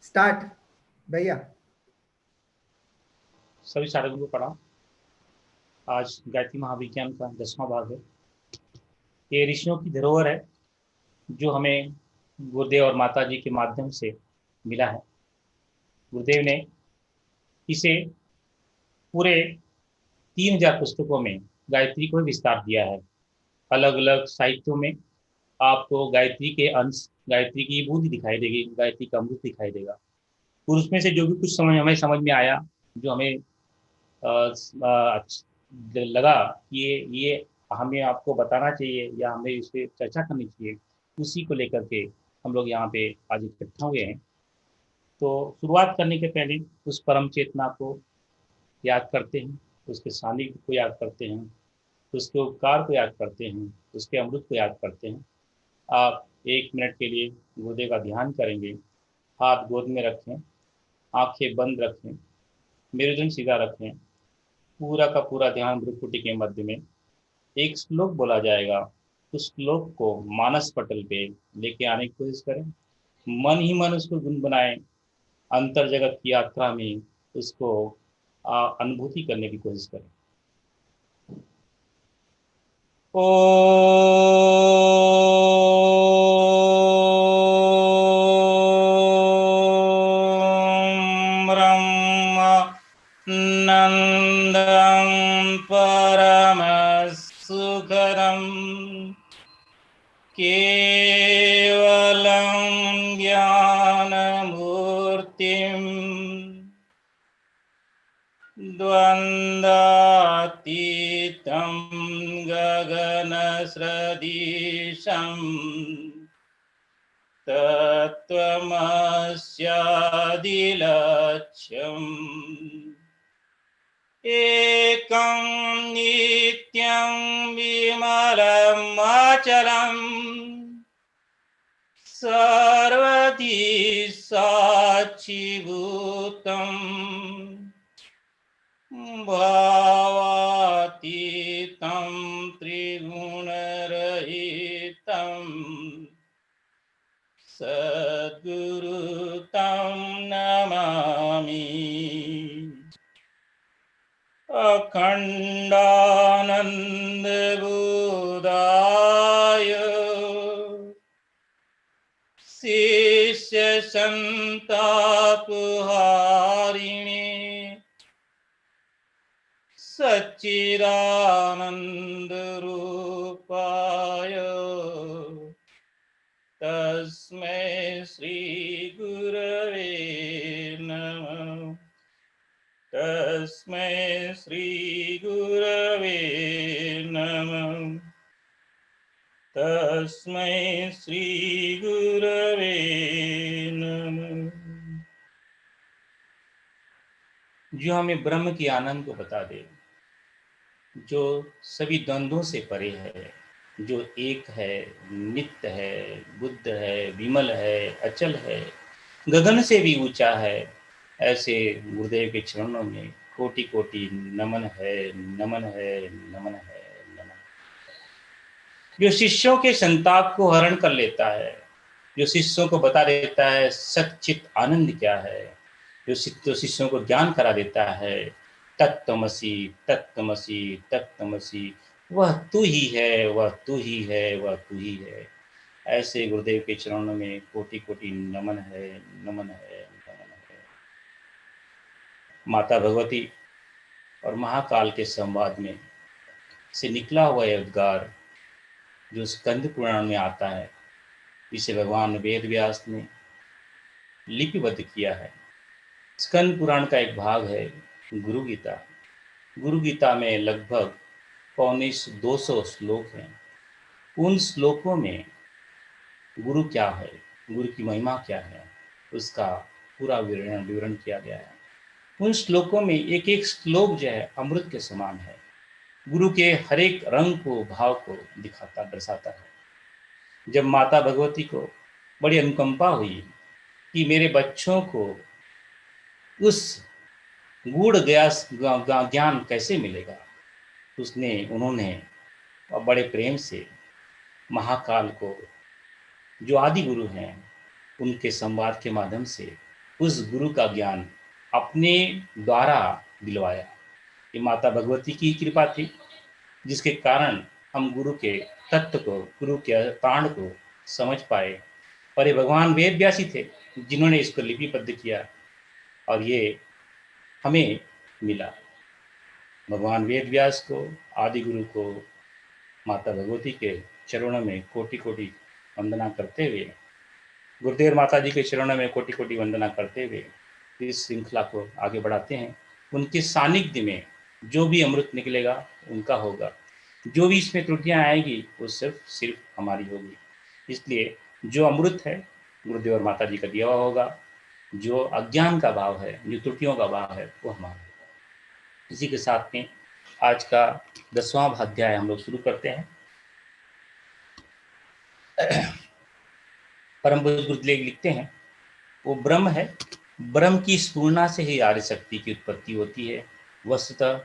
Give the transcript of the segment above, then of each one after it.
Start भैया। सभी साधकों को पढ़ा। आज गायत्री महाविज्ञान का 10वां भाग है। ये ऋषियों की धरोहर है जो हमें गुरुदेव और माता जी के माध्यम से मिला है। गुरुदेव ने इसे पूरे 3000 पुस्तकों में गायत्री को विस्तार दिया है। अलग अलग साहित्यों में आपको गायत्री के अंश, गायत्री की बूंद दिखाई देगी, गायत्री का अमृत दिखाई देगा। और उसमें से जो भी कुछ हमें समझ में आया, जो हमें लगा कि ये हमें आपको बताना चाहिए या हमें इस पे चर्चा करनी चाहिए, उसी को लेकर के हम लोग यहाँ पे आज इकट्ठा हुए हैं। तो शुरुआत करने के पहले उस परम चेतना को याद करते हैं, उसके सानिध्य को याद करते हैं, उसके उपकार को याद करते हैं, उसके अमृत को याद करते हैं। आप 1 मिनट के लिए गुरुदेव का ध्यान करेंगे। हाथ गोद में रखें, आंखें बंद रखें, मेरुदंड सीधा रखें। पूरा का पूरा ध्यान भ्रुकुटी के मध्य में। एक श्लोक बोला जाएगा, उस श्लोक को मानस पटल पे लेके आने की कोशिश करें। मन ही मन उसको गुनगुनाएं। अंतर जगत की यात्रा में उसको अनुभूति करने की कोशिश करें। ओ ब्रह्म नंदं परम सुखदं केवलं ज्ञानमूर्तिं द्वन्द्वातीतं गगनसदृशं तत्त्वमस्यादिलक्ष्यम् एकं नित्यं विमलमचलम् सर्वधि साक्षिभूतम् भावातीतं त्रिगुणरहितं सद्गुरु तं नमामि। अखण्डानन्दबोधाय शिष्यसन्तापहारिणे सच्चिदानन्दरूपाय तस्मै श्रीगुरवे नमः। तस्मै श्रीगुरवे नमः। तस्मै श्रीगुरवे नमः। जो हमें ब्रह्म की आनंद को बता दे, जो सभी द्वंद्वों से परे है, जो एक है, नित्य है, बुद्ध है, विमल है, अचल है, गगन से भी ऊंचा है, ऐसे गुरुदेव के चरणों में कोटि कोटि नमन है, नमन है, नमन है, नमन। जो शिष्यों के संताप को हरण कर लेता है, जो शिष्यों को बता देता है सच्चित आनंद क्या है, जो शिष्यों को ज्ञान करा देता है तत्त्वमसि तत्त्वमसि तत्त्वमसि, वह तू ही है, वह तू ही है, वह तू ही है। ऐसे गुरुदेव के चरणों में कोटि कोटि नमन है, नमन है, नमन है। माता भगवती और महाकाल के संवाद में से निकला हुआ यह उद्गार जो स्कंद पुराण में आता है, इसे भगवान वेद व्यास ने लिपिबद्ध किया है। स्कंद पुराण का एक भाग है गुरु गीता। गुरु गीता में लगभग 200 श्लोक हैं। उन श्लोकों में गुरु क्या है, गुरु की महिमा क्या है, उसका पूरा विवरण किया गया है। उन श्लोकों में एक एक श्लोक जो है अमृत के समान है, गुरु के हर एक रंग को, भाव को दिखाता, दर्शाता है। जब माता भगवती को बड़ी अनुकंपा हुई कि मेरे बच्चों को उस गूढ़ ज्ञान कैसे मिलेगा, उन्होंने और बड़े प्रेम से महाकाल को, जो आदि गुरु हैं, उनके संवाद के माध्यम से उस गुरु का ज्ञान अपने द्वारा दिलवाया। ये माता भगवती की कृपा थी, जिसके कारण हम गुरु के तत्व को, गुरु के प्राण को समझ पाए। और ये भगवान वेद व्यास ही थे जिन्होंने इसको लिपिबद्ध किया और ये हमें मिला। भगवान वेद व्यास को, आदि गुरु को, माता भगवती के चरणों में कोटि कोटि वंदना करते हुए, गुरुदेव माता जी के चरणों में कोटि कोटि वंदना करते हुए इस श्रृंखला को आगे बढ़ाते हैं। उनके सानिध्य में जो भी अमृत निकलेगा उनका होगा, जो भी इसमें त्रुटियां आएगी वो सिर्फ हमारी होगी। इसलिए जो अमृत है गुरुदेव और माता जी का दिया हुआ होगा, जो अज्ञान का भाव है, जो त्रुटियों का भाव है, वो हमारा होगा। इसी के साथ में आज का 10वां अध्याय हम लोग शुरू करते हैं। परम पूज्य गुरुदेव लिखते हैं, वो ब्रह्म है, ब्रह्म की स्फूर्णा से ही आर्य शक्ति की उत्पत्ति होती है। वस्तुतः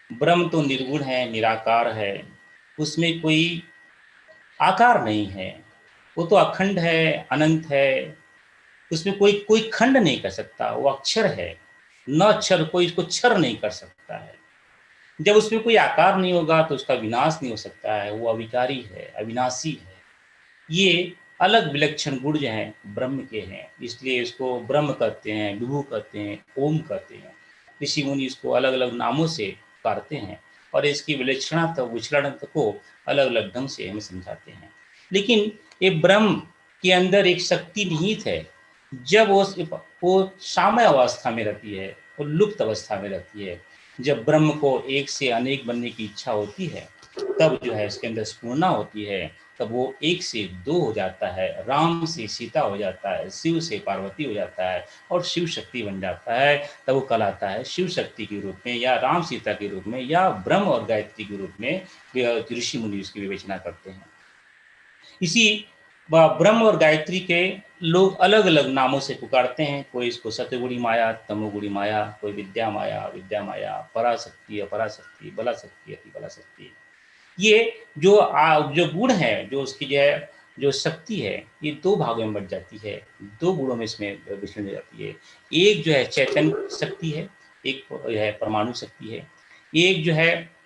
ब्रह्म तो निर्गुण है, निराकार है, उसमें कोई आकार नहीं है, वो तो अखंड है, अनंत है, उसमें कोई कोई खंड नहीं कर सकता, वो अक्षर है, न अक्षर कोई इसको क्षर नहीं कर सकता है। जब उसमें कोई आकार नहीं होगा तो उसका विनाश नहीं हो सकता है, वो अविकारी है, अविनाशी है। ये अलग विलक्षण गुण जो हैं ब्रह्म के हैं, इसलिए इसको ब्रह्म कहते हैं, विभु कहते हैं, ओम कहते हैं। ऋषि मुनि इसको अलग अलग नामों से पुकारते हैं और इसकी विलक्षणता विचरणता को अलग अलग ढंग से हमें समझाते हैं। लेकिन ये ब्रह्म के अंदर एक शक्ति निहित है। जब वो साम्य अवस्था में रहती है, वो लुप्त अवस्था में रहती है, जब ब्रह्म को एक से अनेक बनने की इच्छा होती है, तब जो है इसके अंदर स्फूर्णा होती है, तब वो एक से दो हो जाता है, राम से सीता हो जाता है, शिव से पार्वती हो जाता है और शिव शक्ति बन जाता है। तब वो कहलाता है शिव शक्ति के रूप में, या राम सीता के रूप में, या ब्रह्म और गायत्री के रूप में ऋषि मुनि उसकी विवेचना करते हैं। इसी ब्रह्म और गायत्री के लोग अलग अलग नामों से पुकारते हैं। कोई इसको सतगुणी माया, तमोगुणी माया, कोई विद्या माया, पराशक्ति, अपराशक्ति, बला शक्ति, अति बला शक्ति। ये जो गुण है, जो उसकी जो शक्ति है, ये दो भागों में बट जाती है, दो गुणों में इसमें विचलन हो जाती है। एक जो है चैतन्य शक्ति है, एक जो है परमाणु शक्ति है। एक जो है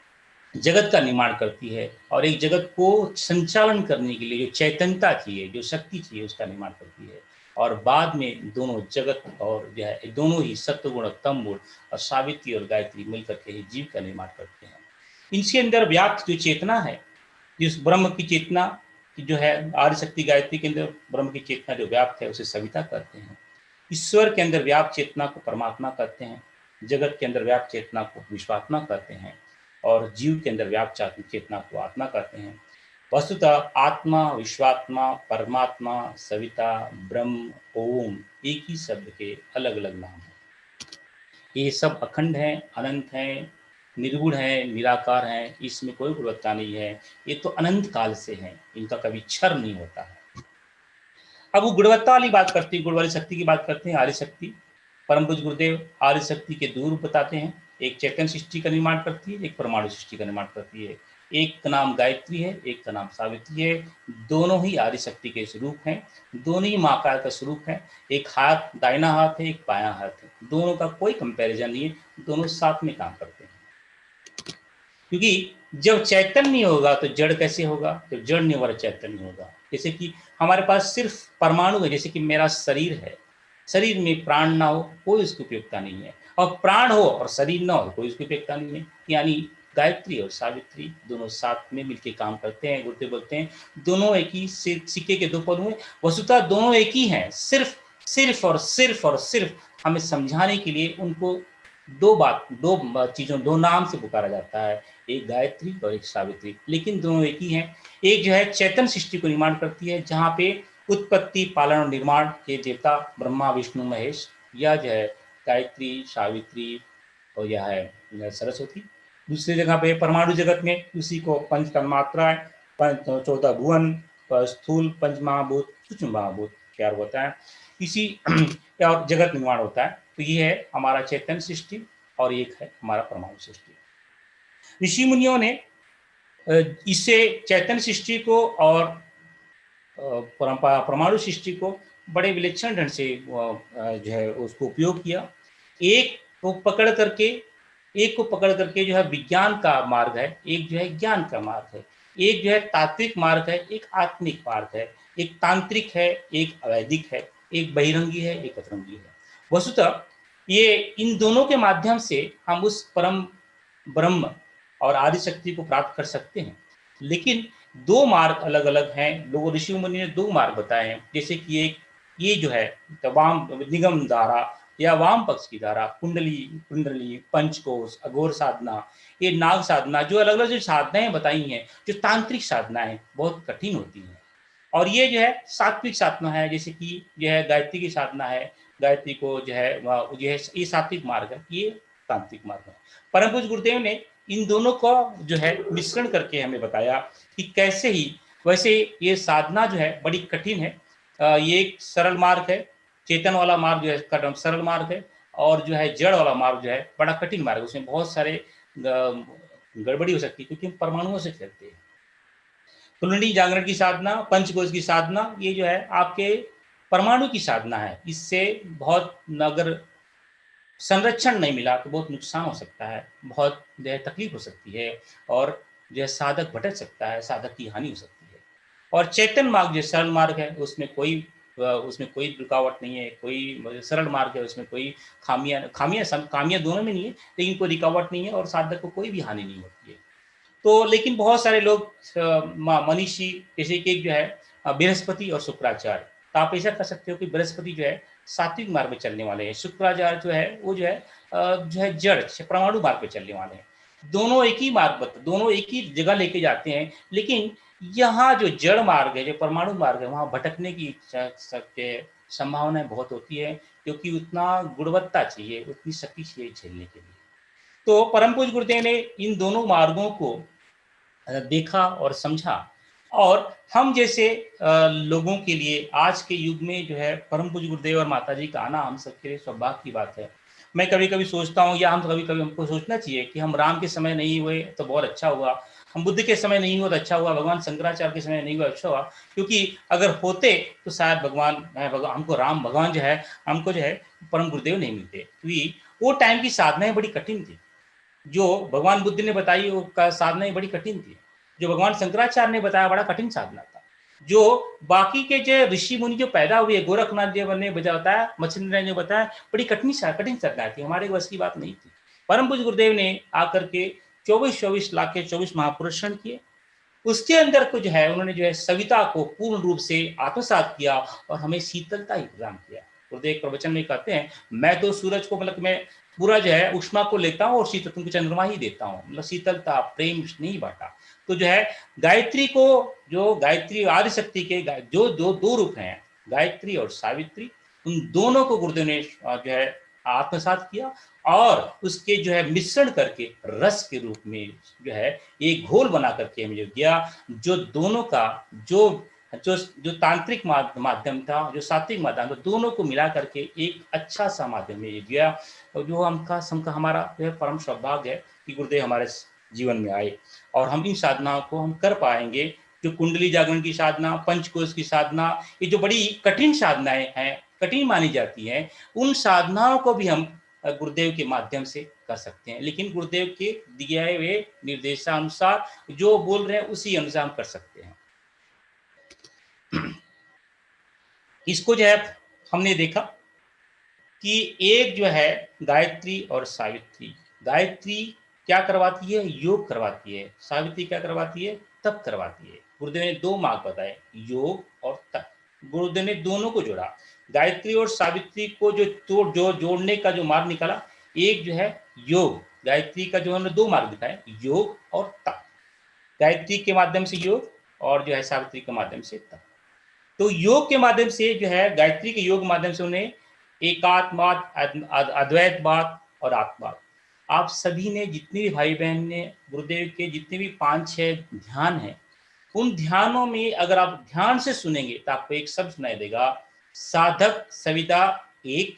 जगत का निर्माण करती है और एक जगत को संचालन करने के लिए जो चैतन्यता चाहिए, जो शक्ति चाहिए, उसका निर्माण करती है। और बाद में दोनों जगत और जो है दोनों ही सत्वगुण, तम गुण और सावित्री और गायत्री मिलकर के ही जीव का निर्माण करते हैं। इनके अंदर व्याप्त जो चेतना है, जिस ब्रह्म की चेतना जो है, आदि शक्ति गायत्री के अंदर ब्रह्म की चेतना जो व्याप्त है उसे सविता कहते हैं। ईश्वर के अंदर व्याप्त चेतना को परमात्मा कहते हैं। जगत के अंदर व्याप्त चेतना को विश्वात्मा कहते हैं और जीव के अंदर व्याप्त चेतना को आत्मा कहते हैं। वस्तुतः आत्मा, विश्वात्मा, परमात्मा, सविता, ब्रह्म, ओम एक ही शब्द के अलग अलग नाम हैं। ये सब अखंड हैं, अनंत हैं, निर्गुण है, निराकार है, इसमें कोई गुणवत्ता नहीं है। ये तो अनंत काल से हैं, इनका कभी क्षर नहीं होता है। अब वो गुणवत्ता वाली बात करते हैं, गुण वाली शक्ति की बात करते हैं, आर्य शक्ति। परम पूज्य गुरुदेव आर्य शक्ति के दो रूप बताते हैं। एक चैतन्य सृष्टि का निर्माण करती है, एक परमाणु सृष्टि का निर्माण करती है। एक का नाम गायत्री है, एक का नाम सावित्री है। दोनों ही आर्य शक्ति के स्वरूप हैं, दोनों ही महाकाल का स्वरूप है। एक हाथ दाहिना हाथ है, एक बायां हाथ है, दोनों का कोई कंपैरिजन नहीं है, दोनों साथ में काम करते हैं। क्योंकि जब चैतन्य नहीं होगा तो जड़ कैसे होगा, तो जड़ नहीं होगा चैतन्य होगा। जैसे कि हमारे पास सिर्फ परमाणु है, जैसे कि मेरा शरीर है, शरीर में प्राण ना हो कोई उसकी उपयोगिता नहीं है, और प्राण हो और शरीर ना हो कोई उसकी उपयोगिता नहीं है। यानी गायत्री और सावित्री दोनों साथ में मिलकर काम करते हैं। गुरुदेव बोलते हैं दोनों एक ही सिक्के के दो पहलू हैं, वस्तुतः दोनों एक ही हैं, सिर्फ सिर्फ और सिर्फ और सिर्फ हमें समझाने के लिए उनको दो चीजों, दो नाम से पुकारा जाता है, एक गायत्री और एक सावित्री, लेकिन दोनों एक ही हैं। एक जो है चैतन्य सृष्टि को निर्माण करती है, जहाँ पे उत्पत्ति, पालन और निर्माण के देवता ब्रह्मा, विष्णु, महेश, या जो है गायत्री, सावित्री और यह है सरस्वती। दूसरी जगह पे परमाणु जगत में उसी को पंच तन्मात्राएं, 14 भुवन, स्थूल पंच महाभूत, सूक्ष्म महाभूत तैयार होता है, इसी और जगत निर्माण होता है। तो ये है हमारा चैतन्य सृष्टि और एक है हमारा परमाणु सृष्टि। ऋषि मुनियों ने इससे चैतन्य सृष्टि को और परमाणु सृष्टि को बड़े विलक्षण ढंग से जो है उसको उपयोग किया। एक को पकड़ करके जो है विज्ञान का मार्ग है, एक जो है ज्ञान का मार्ग है, एक जो है तात्विक मार्ग है, एक आत्मिक मार्ग है, एक तांत्रिक है, एक अवैधिक है, एक बहिरंगी है, एक अतरंगी है। वस्तुतः ये इन दोनों के माध्यम से हम उस परम ब्रह्म और आदि शक्ति को प्राप्त कर सकते हैं। लेकिन दो मार्ग अलग अलग हैं। लोगों ऋषि मुनि ने दो मार्ग बताए हैं, जैसे कि एक ये जो है वाम निगम धारा या वाम पक्ष की धारा, कुंडली कुंडली पंचकोश, अघोर साधना, ये नाग साधना, जो अलग अलग जो साधनाएं बताई हैं, जो तांत्रिक साधनाएं बहुत कठिन होती हैं। और ये जो है सात्विक साधना है, जैसे कि जो है गायत्री की साधना है, गायत्री को जो है ये सात्विक मार्ग है, ये तांत्रिक मार्ग है। परम पूज्य गुरुदेव ने इन दोनों को जो है मिश्रण करके हमें बताया कि कैसे ही वैसे ये साधना जो है बड़ी कठिन है। ये एक सरल मार्ग है, चेतन वाला मार्ग जो है सरल मार्ग है, और जो है जड़ वाला मार्ग जो है बड़ा कठिन मार्ग है। उसमें बहुत सारे गड़बड़ी हो सकती है, क्योंकि हम परमाणुओं से खेलते हैं। कुंडली जागरण की साधना, पंचकोश की साधना, ये जो है आपके परमाणु की साधना है। इससे बहुत अगर संरक्षण नहीं मिला तो बहुत नुकसान हो सकता है, बहुत जो है तकलीफ हो सकती है, और जो है साधक भटक सकता है, साधक की हानि हो सकती है। और चैतन्य मार्ग जो सरल मार्ग है, उसमें कोई रुकावट नहीं है, कोई सरल मार्ग है, उसमें कोई खामियां दोनों में नहीं है, लेकिन कोई रुकावट नहीं है और साधक को कोई भी हानि नहीं होती है। तो लेकिन बहुत सारे लोग मनीषी, जैसे कि एक जो है बृहस्पति और शुक्राचार्य, तो आप ऐसा कर सकते हो कि बृहस्पति जो है सात्विक मार्ग में चलने वाले हैं, शुक्राचार्य जो है वो जो है जड़ परमाणु मार्ग पे चलने वाले हैं। दोनों एक ही मार्ग पर, दोनों एक ही जगह लेके जाते हैं, लेकिन यहाँ जो जड़ मार्ग है, जो परमाणु मार्ग है, वहाँ भटकने की संभावनाएं बहुत होती है, क्योंकि उतना गुणवत्ता चाहिए, उतनी शक्ति चाहिए झेलने के लिए। तो परम पूज्य गुरुदेव ने इन दोनों मार्गों को देखा और समझा, और हम जैसे लोगों के लिए आज के युग में जो है परम पूज्य गुरुदेव और माता जी का आना हम सबके लिए सौभाग्य की बात है। मैं कभी कभी सोचता हूँ, या हम कभी कभी हमको सोचना चाहिए कि हम राम के समय नहीं हुए तो बहुत अच्छा हुआ, हम बुद्ध के समय नहीं हुआ तो अच्छा हुआ, भगवान शंकराचार्य के समय नहीं हुआ अच्छा हुआ, क्योंकि अगर होते तो शायद भगवान हमको राम भगवान जो है हमको जो है परम गुरुदेव नहीं मिलते, क्योंकि वो टाइम की साधनाएं बड़ी कठिन थी। जो भगवान बुद्ध ने बताई वो साधनाएं बड़ी कठिन थी, जो भगवान शंकराचार्य ने बताया बड़ा कठिन साधना था, जो बाकी के जो ऋषि मुनि जो पैदा हुए, गोरखनाथ देव ने बताया, मच्छिंद्र ने बताया, बड़ी कठिन साधना थी, हमारे बस की बात नहीं थी। परम पूज्य गुरुदेव ने आकर के 24 लाख के 24 महापुरुषण किए, उसके अंदर को जो है उन्होंने जो है सविता को पूर्ण रूप से आत्मसात किया और हमें शीतलता ही प्रदान किया। गुरुदेव प्रवचन में कहते हैं, मैं तो सूरज को मतलब मैं पूरा जो है उष्मा को लेता हूँ और शीतल तुमको चंद्रमा ही देता हूँ, मतलब शीतलता प्रेम नहीं बांटा। तो जो है गायत्री को, जो गायत्री आदि शक्ति के जो दो रूप हैं, गायत्री और सावित्री, उन दोनों को गुरुदेव ने जो है आत्मसात किया, और उसके जो है मिश्रण करके रस के रूप में जो है एक घोल बना करके हमें जो दिया, जो दोनों का जो जो जो तांत्रिक माध्यम था, जो सात्विक माध्यम था, दोनों को मिला करके एक अच्छा सा माध्यम में ये दिया, जो हमका हमारा जो है परम सौभाग्य है कि गुरुदेव हमारे जीवन में आए, और हम इन साधनाओं को हम कर पाएंगे। जो कुंडली जागरण की साधना, पंचकोश की साधना, ये जो बड़ी कठिन साधनाएं हैं, कठिन मानी जाती हैं, उन साधनाओं को भी हम गुरुदेव के माध्यम से कर सकते हैं, लेकिन गुरुदेव के दिए हुए निर्देशानुसार जो बोल रहे हैं उसी अनुसार हम कर सकते हैं। इसको जो है हमने देखा कि एक जो है गायत्री और सावित्री, गायत्री क्या करवाती है, योग करवाती है, सावित्री क्या करवाती है, तप करवाती है। गुरुदेव ने दो मार्ग बताए, योग और तप, गुरुदेव ने दोनों को जोड़ा। गायत्री और सावित्री को जो जोड़ने का जो मार्ग निकाला, एक जो है योग, गायत्री का जो हमने दो मार्ग दिखाए, योग और तप, गायत्री के माध्यम से योग और जो है सावित्री के माध्यम से तप। तो योग के माध्यम से जो है गायत्री के योग माध्यम से उन्हें एकात्मवाद, अद्वैतवाद और आत्मवाद, आप सभी ने जितने भी भाई बहन ने गुरुदेव के जितने भी 5-6 ध्यान हैं, उन ध्यानों में अगर आप ध्यान से सुनेंगे तो आपको एक शब्द सुनाई देगा, साधक सविता एक,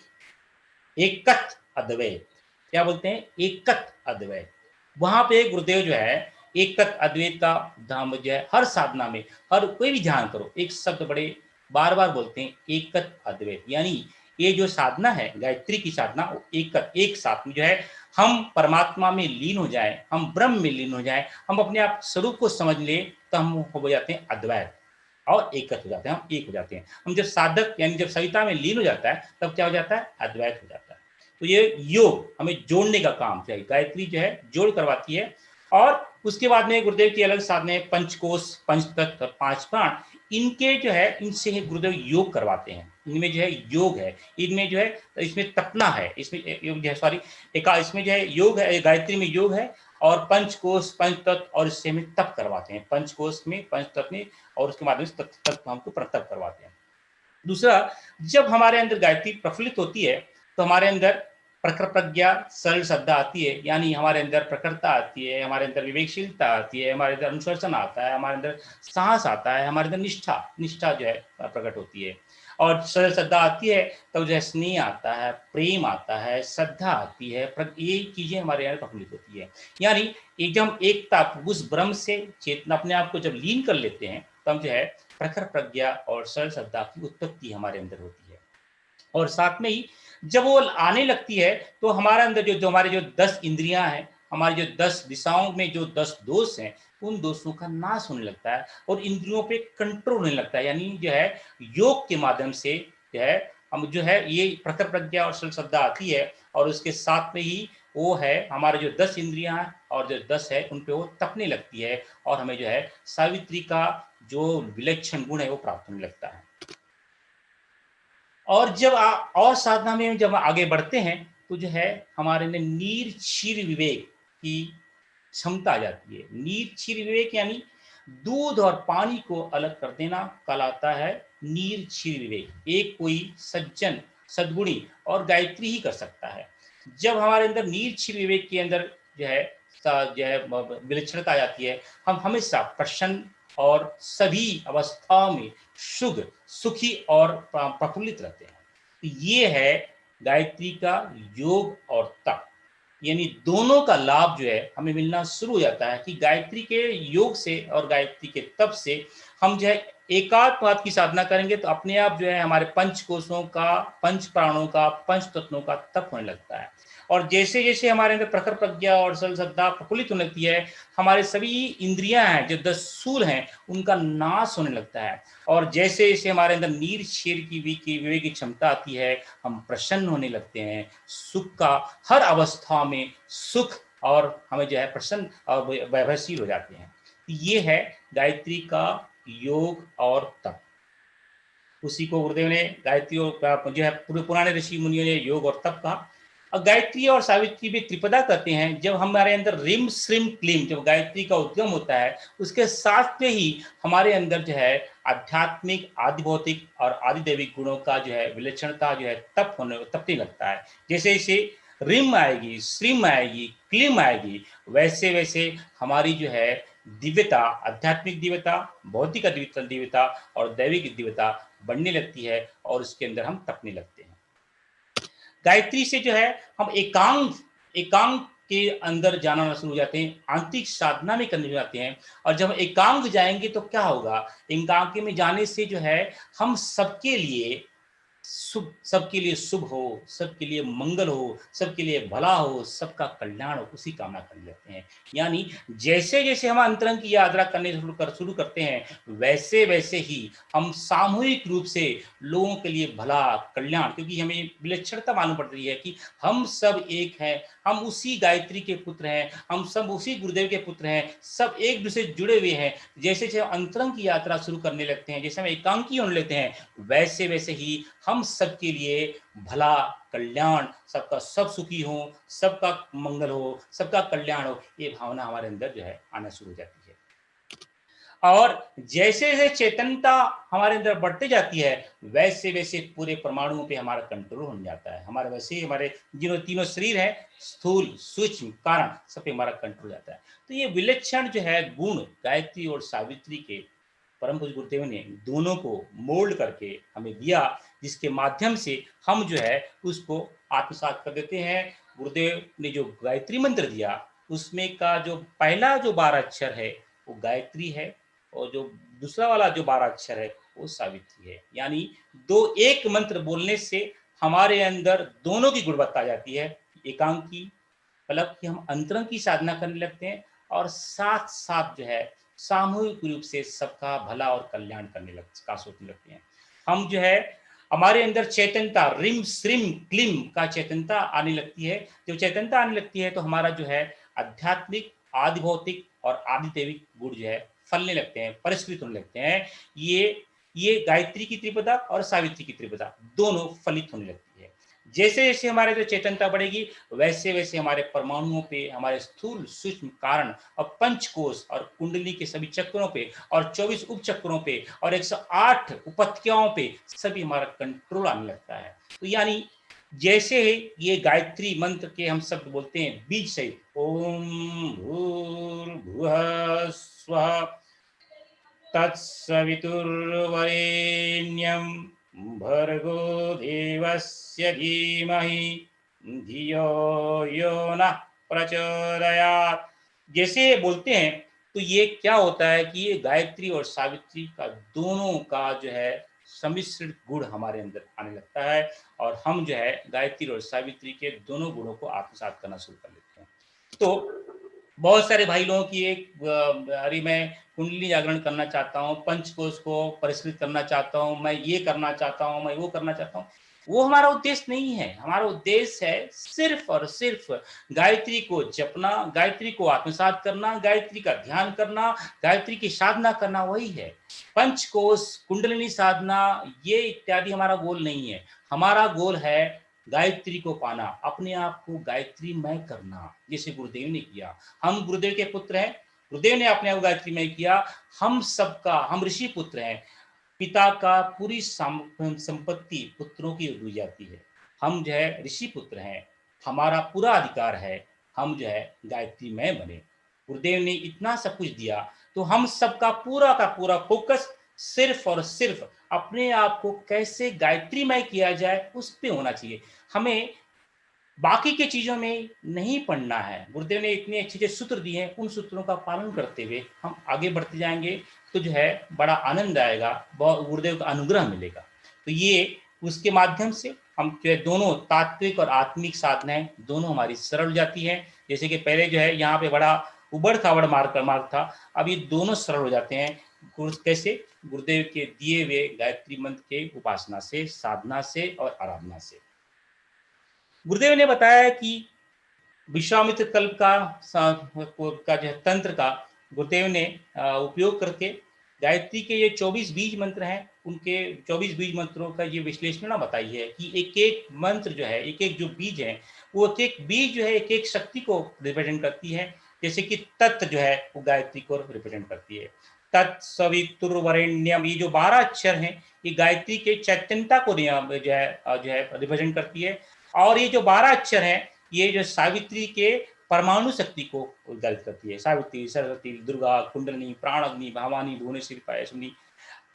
एकत अद्वैत। क्या बोलते हैं, एकत अद्वैत। वहां पे गुरुदेव जो है एकत अद्वैत का धाम जो है हर साधना में, हर कोई भी ध्यान करो, एक शब्द बड़े बार बार बोलते हैं, एकत अद्वैत। यानी ये जो साधना है गायत्री की साधना, एक साथ में जो है हम परमात्मा में लीन हो जाए, हम ब्रह्म में लीन हो जाए, हम अपने आप स्वरूप को समझ ले, तो हम हो जाते हैं अद्वैत और एकत हो जाते हैं, हम एक हो जाते हैं। हम जब साधक यानी जब सविता में लीन हो जाता है तब क्या हो जाता है, अद्वैत हो जाता है। तो ये योग हमें जोड़ने का काम चाहिए, गायत्री जो है जोड़ करवाती है। और उसके बाद में गुरुदेव की अलग साधने, पंचकोश, पंचतत्व, पांच प्राण, इनके जो है इनसे गुरुदेव योग करवाते हैं। इनमें जो है योग है, इनमें जो है इसमें तपना है, इसमें योग जो है सॉरी इसमें जो है योग है, गायत्री में योग है, और पंचकोश, पंचतत्व, और इससे हमें तप करवाते हैं, पंचकोश में, पंचतत्व में, और उसके माध्यम से तत्व हमको तप करवाते हैं। दूसरा, जब हमारे अंदर गायत्री प्रफुल्लित होती है तो हमारे अंदर प्रखर प्रज्ञा, सरल श्रद्धा आती है, यानी हमारे अंदर प्रखरता आती है, हमारे अंदर विवेकशीलता आती है, हमारे अंदर अनुशासन आता है, हमारे अंदर साहस आता है, हमारे अंदर निष्ठा जो है प्रकट होती है। और सरल श्रद्धा आती है तो जो है स्नेह आता है, प्रेम आता है, श्रद्धा आती है, ये चीजें हमारे यहाँ प्रफुल्लित होती है। यानी एक जब हम एकता उस ब्रह्म से चेतना अपने आप को जब लीन कर लेते हैं तब जो है प्रखर प्रज्ञा और सरल श्रद्धा की उत्पत्ति हमारे अंदर होती है। और साथ में ही जब वो आने लगती है तो हमारे अंदर जो हमारे जो 10 इंद्रियां हैं, हमारी जो 10 दिशाओं में जो 10 दोष हैं, उन दोषों का नाश होने लगता है और इंद्रियों पे कंट्रोल होने लगता है। यानी जो है योग के माध्यम से जो है हम जो है ये प्रखर प्रज्ञा और सरल श्रद्धा आती है, और उसके साथ में ही वो है हमारे जो 10 इंद्रियां हैं और जो 10 है उन पे वो तपने लगती है, और हमें जो है सावित्री का जो विलक्षण गुण है वो प्राप्त होने लगता है। और जब और साधना में जब आगे बढ़ते हैं तो जो है हमारे में नीर क्षीर विवेक की क्षमता आ जाती है। नीर क्षीर विवेक यानी दूध और पानी को अलग कर देना कहलाता है नीर क्षीर विवेक। एक कोई सज्जन, सद्गुणी और गायत्री ही कर सकता है। जब हमारे अंदर नीर क्षीर विवेक के अंदर जो है विलक्षणता आ जाती है, हम हमेशा प्रसन्न और सभी अवस्थाओं में सुखी और प्रफुल्लित रहते हैं। तो ये है गायत्री का योग और तप, यानी दोनों का लाभ जो है हमें मिलना शुरू हो जाता है कि गायत्री के योग से और गायत्री के तप से हम जो है एकात्मवाद की साधना करेंगे तो अपने आप जो है हमारे पंच कोशों का, पंच प्राणों का, पंच तत्वों का तप होने लगता है। और जैसे जैसे हमारे अंदर प्रखर प्रज्ञा और सरल श्रद्धा प्रफुल्लित होने लगती है, हमारे सभी इंद्रियां हैं जो 10 सूल हैं उनका नाश होने लगता है। और जैसे जैसे हमारे अंदर नीर शेर की विवेक की क्षमता आती है, हम प्रसन्न होने लगते हैं, सुख का हर अवस्था में सुख, और हमें जो है प्रसन्न और वैभवशील हो जाते हैं। ये है गायत्री का योग और तप। उसी को गुरुदेव ने गायत्री और जो है पुराने ऋषि मुनियों ने योग और तप कहा। और गायत्री और सावित्री भी त्रिपदा करते हैं। जब हमारे अंदर रिम श्रीम क्लीम जब गायत्री का उद्गम होता है, उसके साथ में ही हमारे अंदर जो है आध्यात्मिक, आदि भौतिक और आदि दैविक गुणों का जो है विलक्षणता जो है तपने लगता है। जैसे जैसे रिम आएगी, श्रीम आएगी, क्लीम आएगी, वैसे वैसे हमारी जो है दिव्यता, आध्यात्मिक दिव्यता, भौतिक दिव्यता और दैविक दिव्यता बढ़ने लगती है, और उसके अंदर हम तपने लगते हैं। गायत्री से जो है हम एकांग के अंदर जाना शुरू हो जाते हैं, आंतरिक साधना में करने जाते हैं। और जब एकांग जाएंगे तो क्या होगा, एकांग में जाने से जो है हम सबके लिए सबके लिए शुभ हो, सबके लिए मंगल हो, सबके लिए भला हो, सबका कल्याण हो, उसी कामना करने लगते हैं। यानी जैसे जैसे हम अंतरंग की यात्रा करने शुरू करते हैं, वैसे वैसे ही हम सामूहिक रूप से लोगों के लिए भला, कल्याण, क्योंकि हमें विलक्षणता मालूम पड़ रही है कि हम सब एक हैं, हम उसी गायत्री के पुत्र हैं, हम सब उसी गुरुदेव के पुत्र हैं, सब एक दूसरे से जुड़े हुए हैं। जैसे जैसे अंतरंग की यात्रा शुरू करने लगते हैं, जैसे हम एकांकी होने लगते हैं, वैसे वैसे ही हम सबके लिए भला, कल्याण, सबका सब सुखी हो, सबका मंगल हो, सबका कल्याण हो, ये भावना हमारे अंदर जो है आना शुरू हो जाती है। और जैसे जैसे चेतनता हमारे अंदर बढ़ती जाती है, वैसे वैसे पूरे परमाणुओं पे हमारा कंट्रोल हो जाता है। हमारे वैसे हमारे जिन तीनों शरीर है, स्थूल, सूक्ष्म, कारण, सब पे हमारा कंट्रोल जाता है। तो ये विलक्षण जो है गुण गायत्री और सावित्री के परम पूज्य गुरुदेव ने दोनों को मोल्ड करके हमें दिया, जिसके माध्यम से हम जो है उसको आत्मसात कर देते हैं। गुरुदेव ने जो गायत्री मंत्र दिया उसमें का जो पहला जो 12 अक्षर है वो गायत्री है, और जो दूसरा वाला जो 12 अक्षर है वो सावित्री है। यानी दो एक मंत्र बोलने से हमारे अंदर दोनों की गुणवत्ता आ जाती है, एकांकी मतलब कि हम अंतरंग की साधना करने लगते हैं, और साथ साथ जो है सामूहिक रूप से सबका भला और कल्याण करने का सोचने लगते हैं। हम जो है हमारे अंदर चेतनता रिम श्रिम क्लिम का चेतनता आने लगती है। जब चेतनता आने लगती है तो हमारा जो है आध्यात्मिक, आदि भौतिक और आदि दैविक गुण जो है फलने लगते हैं, परिष्कृत होने लगते हैं। ये गायत्री की त्रिपदा और सावित्री की त्रिपदा दोनों फलित होने लगती है। जैसे जैसे हमारे जो चेतनता बढ़ेगी वैसे वैसे हमारे परमाणुओं पे, हमारे स्थूल सूक्ष्म कारण और पंचकोश और कुंडली के सभी चक्रों पे और 24 उपचक्रों पे और 108 उपत्यकाओं पे सभी हमारा कंट्रोल आने लगता है। तो यानी जैसे ये गायत्री मंत्र के हम शब्द बोलते हैं बीज सहित, ओम भूर्भुवः स्वः तत्सवितुर्वरेण्यं भर्गो देवस्य धीमहि धियो यो नः प्रचोदयात्। जैसे बोलते हैं तो ये क्या होता है कि ये गायत्री और सावित्री का दोनों का जो है सम्मिश्रित गुण हमारे अंदर आने लगता है, और हम जो है गायत्री और सावित्री के दोनों गुणों को आत्मसात करना शुरू कर लेते हैं। तो बहुत सारे भाई लोगों की एक अरे मैं कुंडली जागरण करना चाहता हूँ, पंचकोश को परिष्कृत करना चाहता हूँ, मैं ये करना चाहता हूँ, मैं वो करना चाहता हूँ। वो हमारा उद्देश्य नहीं है। हमारा उद्देश्य है सिर्फ और सिर्फ गायत्री को जपना, गायत्री को आत्मसात करना, गायत्री का ध्यान करना, गायत्री की साधना करना, वही है। पंचकोश, कुंडलिनी साधना ये इत्यादि हमारा गोल नहीं है। हमारा गोल है गायत्री को पाना, अपने आप को गायत्रीमय करना, जैसे गुरुदेव ने किया। हम गुरुदेव के पुत्र हैं, गुरुदेव ने अपने आप गायत्रीमय किया। हम सबका, हम ऋषि पुत्र हैं, पिता का पूरी संपत्ति पुत्रों की दी जाती है। हम जो है ऋषि पुत्र हैं, हमारा पूरा अधिकार है हम जो है गायत्रीमय बने। गुरुदेव ने इतना सब कुछ दिया, तो हम सबका पूरा का पूरा फोकस सिर्फ और सिर्फ अपने आप को कैसे गायत्रीमय किया जाए उस पे होना चाहिए। हमें बाकी के चीजों में नहीं पढ़ना है। गुरुदेव ने इतने अच्छे अच्छे सूत्र दिए हैं, उन सूत्रों का पालन करते हुए हम आगे बढ़ते जाएंगे तो जो है बड़ा आनंद आएगा, बहुत गुरुदेव का अनुग्रह मिलेगा। तो ये उसके माध्यम से हम जो है दोनों तात्विक और आत्मिक साधनाएं दोनों हमारी सरल हो जाती हैं। जैसे कि पहले जो है यहाँ पे बड़ा उबड़ खाबड़ मार्ग था, अब ये दोनों सरल हो जाते हैं। कैसे? गुरुदेव के दिए हुए गायत्री मंत्र के उपासना से, साधना से और आराधना से। गुरुदेव ने बताया कि विश्वामित्र कल्प का जो है तंत्र का गुरुदेव ने उपयोग करके गायत्री के ये 24 बीज मंत्र हैं, उनके 24 बीज मंत्रों का ये विश्लेषण बताई है कि एक एक मंत्र जो है, एक एक जो बीज है, वो एक एक बीज जो है एक एक शक्ति को रिप्रेजेंट करती है। जैसे कि तत् जो है वो गायत्री को रिप्रेजेंट करती है। तत्सवितुर्वरेण्यम, ये जो 12 अक्षर हैं ये गायत्री के चैतन्यता को जो है रिप्रेजेंट करती है। और ये जो 12 अक्षर हैं ये जो सावित्री के परमाणु शक्ति को उद्गारित करती है। सावित्री, सरस्वती, दुर्गा, कुंडलिनी, प्राणअग्नि, भवानी, भुवनेश्वरी, पायसुनी।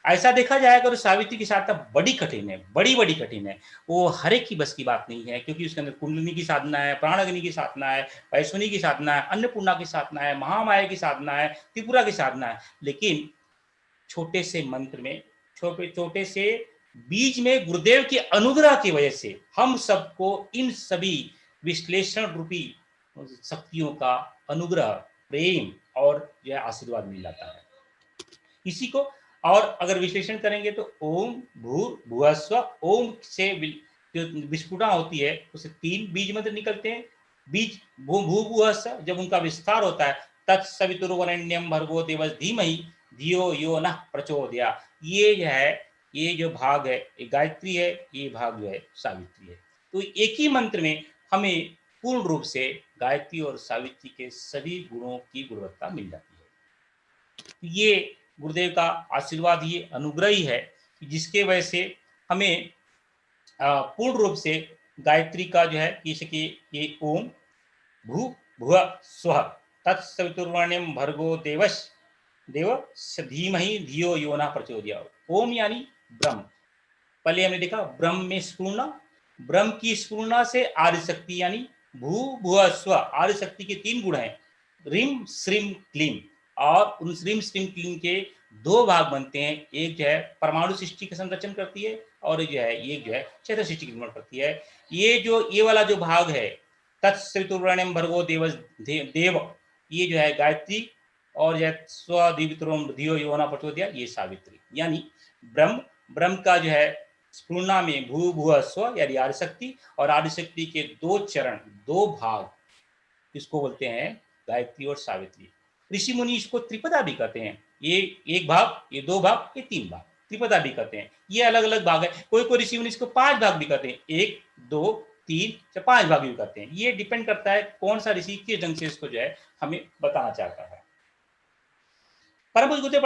ऐसा देखा जाए अगर सावित्री की साधना बड़ी कठिन है, बड़ी बड़ी कठिन है। वो हर एक की बस की बात नहीं है, क्योंकि उसके अंदर कुंडलिनी की साधना है, प्राणअग्नि की साधना है, पायसुनी की साधना है, अन्नपूर्णा की साधना है, महामाया की साधना है, त्रिपुरा की साधना है। लेकिन छोटे से मंत्र में, छोटे छोटे से बीज में गुरुदेव के अनुग्रह की वजह से हम सबको इन सभी विश्लेषण रूपी शक्तियों का अनुग्रह, प्रेम और जो है आशीर्वाद मिल जाता है। इसी को और अगर विश्लेषण करेंगे तो ओम भूर्भुवस्व, ओम से जो विस्फुटना होती है उससे 3 बीज मंत्र निकलते हैं। बीज भूर्भुवस्व जब उनका विस्तार होता है, तत्सवितुर्वरेण्यम भर्गो देवस्य धीमहि धियो यो नः प्रचोदयात्। ये जो है, ये जो भाग है ये गायत्री है, ये भाग जो है सावित्री है। तो एक ही मंत्र में हमें पूर्ण रूप से गायत्री और सावित्री के सभी गुणों की गुणवत्ता मिल जाती है। ये गुरुदेव का आशीर्वाद, ये अनुग्रह ही है जिसके वजह से हमें पूर्ण रूप से गायत्री का जो है, जैसे कि ये ओम भू भुव स्वः तत्सवितुर्वरेण्यम भर्गो देवस्य धीमहि धियो यो नः प्रचोदयात्। ओम यानी ब्रह्म, पहले हमने देखा ब्रह्म में स्फुरना, ब्रह्म की स्फुरना से आदि शक्ति यानी भू भुव स्व आदि शक्ति के 3 गुण हैं, ह्रीम श्रीम क्लीम, और उन ह्रीम श्रीम क्लीम के 2 भाग बनते हैं। एक जो है परमाणु सृष्टि का संरक्षण करती है, और जो है ये जो है क्षेत्र सृष्टि का निर्माण करती है। ये वाला जो भाग है, तत्सवितुर्वरेण्यं भर्गो देव, ये जो है गायत्री, और यह स्वदीवितुर्वरेण्यं धियो यो न प्रचोदयात्, ये सावित्री। यानी ब्रह्म का जो है स्फुरना में भू भुव स्व यानी आदिशक्ति, और आदिशक्ति के 2 चरण, 2 भाग, इसको बोलते हैं गायत्री और सावित्री। ऋषि मुनि इसको त्रिपदा भी कहते हैं। ये 1 भाग, ये 2 भाग, ये 3 भाग, त्रिपदा भी कहते हैं। ये अलग अलग भाग है। कोई कोई ऋषि मुनि इसको 5 भाग भी कहते हैं, 1 2 3 या 5 भाग भी कहते हैं। ये डिपेंड करता है कौन सा ऋषि किस ढंग से इसको जो है हमें बताना चाहता है। परम पूज्य गुरुदेव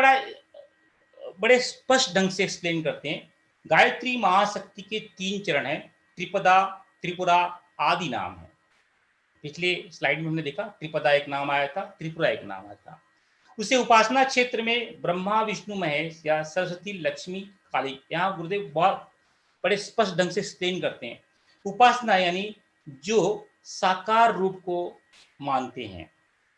बड़े स्पष्ट ढंग से एक्सप्लेन करते हैं। गायत्री महाशक्ति के 3 चरण हैं, त्रिपदा, त्रिपुरा आदि नाम है। पिछले स्लाइड में हमने देखा त्रिपदा एक नाम आया था, त्रिपुरा एक नाम आया था। उसे उपासना क्षेत्र में ब्रह्मा विष्णु महेश या सरस्वती लक्ष्मी काली, यहाँ गुरुदेव बहुत बड़े स्पष्ट ढंग से एक्सप्लेन करते हैं। उपासना यानी जो साकार रूप को मानते हैं,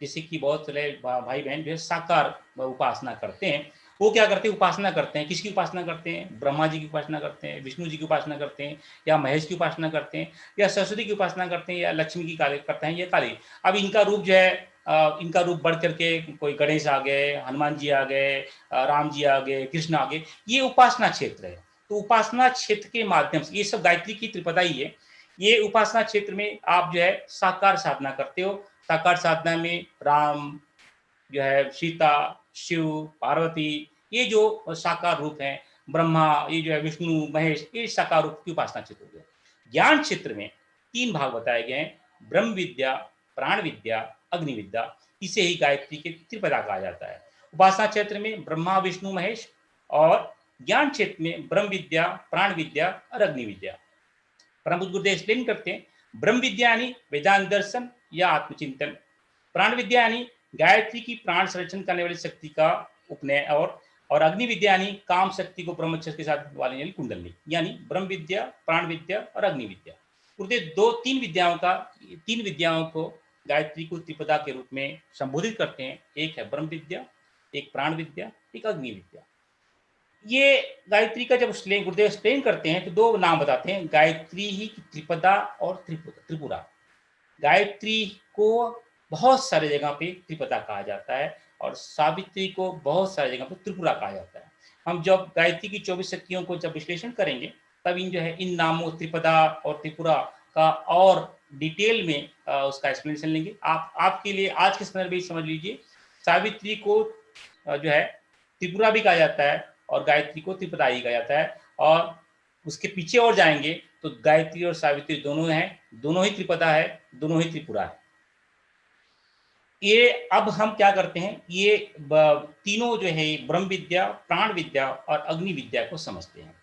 जैसे कि बहुत सारे भाई बहन जो है साकार उपासना करते हैं। वो क्या करते हैं? उपासना करते हैं। किसकी उपासना करते हैं? ब्रह्मा जी की उपासना करते हैं, विष्णु जी की उपासना करते हैं, या महेश की उपासना करते हैं, या सरस्वती की उपासना करते हैं, या लक्ष्मी की काली करते हैं, या काली। अब इनका रूप जो है इनका रूप बढ़ करके कोई गणेश आ गए, हनुमान जी आ गए, राम जी आ गए, कृष्ण आ गए, ये उपासना क्षेत्र है। तो उपासना क्षेत्र के माध्यम से, ये सब गायत्री की त्रिपदा ही है। ये उपासना क्षेत्र में आप जो है साकार साधना करते हो। साकार साधना में राम जो है, सीता, शिव, पार्वती, ये जो साकार रूप हैं, ब्रह्मा, ये जो है विष्णु महेश, ये साकार रूप की उपासना क्षेत्र हो गया। ज्ञान क्षेत्र में 3 भाग बताए गए हैं, ब्रह्म विद्या, प्राण विद्या, अग्नि विद्या। इसे ही गायत्री के त्रिपदा कहा जाता है। उपासना क्षेत्र में ब्रह्मा विष्णु महेश, और ज्ञान क्षेत्र में ब्रह्म विद्या, प्राण विद्या और अग्नि विद्या। परम पूज्य गुरुदेव एक्सप्लेन करते हैं, ब्रह्म विद्या यानी वेदांत दर्शन या आत्मचिंतन, प्राण विद्या यानी गायत्री की प्राण संरक्षण करने वाली शक्ति का उपनय, और अग्नि विद्या यानी काम शक्ति को ब्रह्मचर्य के साथ वाली यानी कुंडली। यानी ब्रह्म विद्या, प्राण विद्या और अग्नि विद्या। गुरुदेव 3 विद्याओं को गायत्री को त्रिपदा के रूप में संबोधित करते हैं। एक है ब्रह्म विद्या, एक प्राण विद्या, एक अग्नि विद्या। ये गायत्री का जब गुरुदेव एक्सप्लेन करते हैं तो 2 नाम बताते हैं, गायत्री ही त्रिपदा और त्रिपुरा। गायत्री को बहुत सारे जगह पे त्रिपदा कहा जाता है, और सावित्री को बहुत सारी जगह पे त्रिपुरा कहा जाता है। हम जब गायत्री की 24 शक्तियों को जब विश्लेषण करेंगे, तब इन नामों त्रिपदा और त्रिपुरा का और डिटेल में उसका एक्सप्लेनेशन लेंगे। आपके लिए आज के संदर्भ में समझ लीजिए, सावित्री को जो है त्रिपुरा भी कहा जाता है, और गायत्री को त्रिपदा ही कहा जाता है। और उसके पीछे और जाएंगे तो गायत्री और सावित्री दोनों हैं, दोनों ही त्रिपदा है, दोनों ही त्रिपुरा है। ये अब हम क्या करते हैं, ये तीनों जो है ब्रह्म विद्या, प्राण विद्या और अग्नि विद्या को समझते हैं।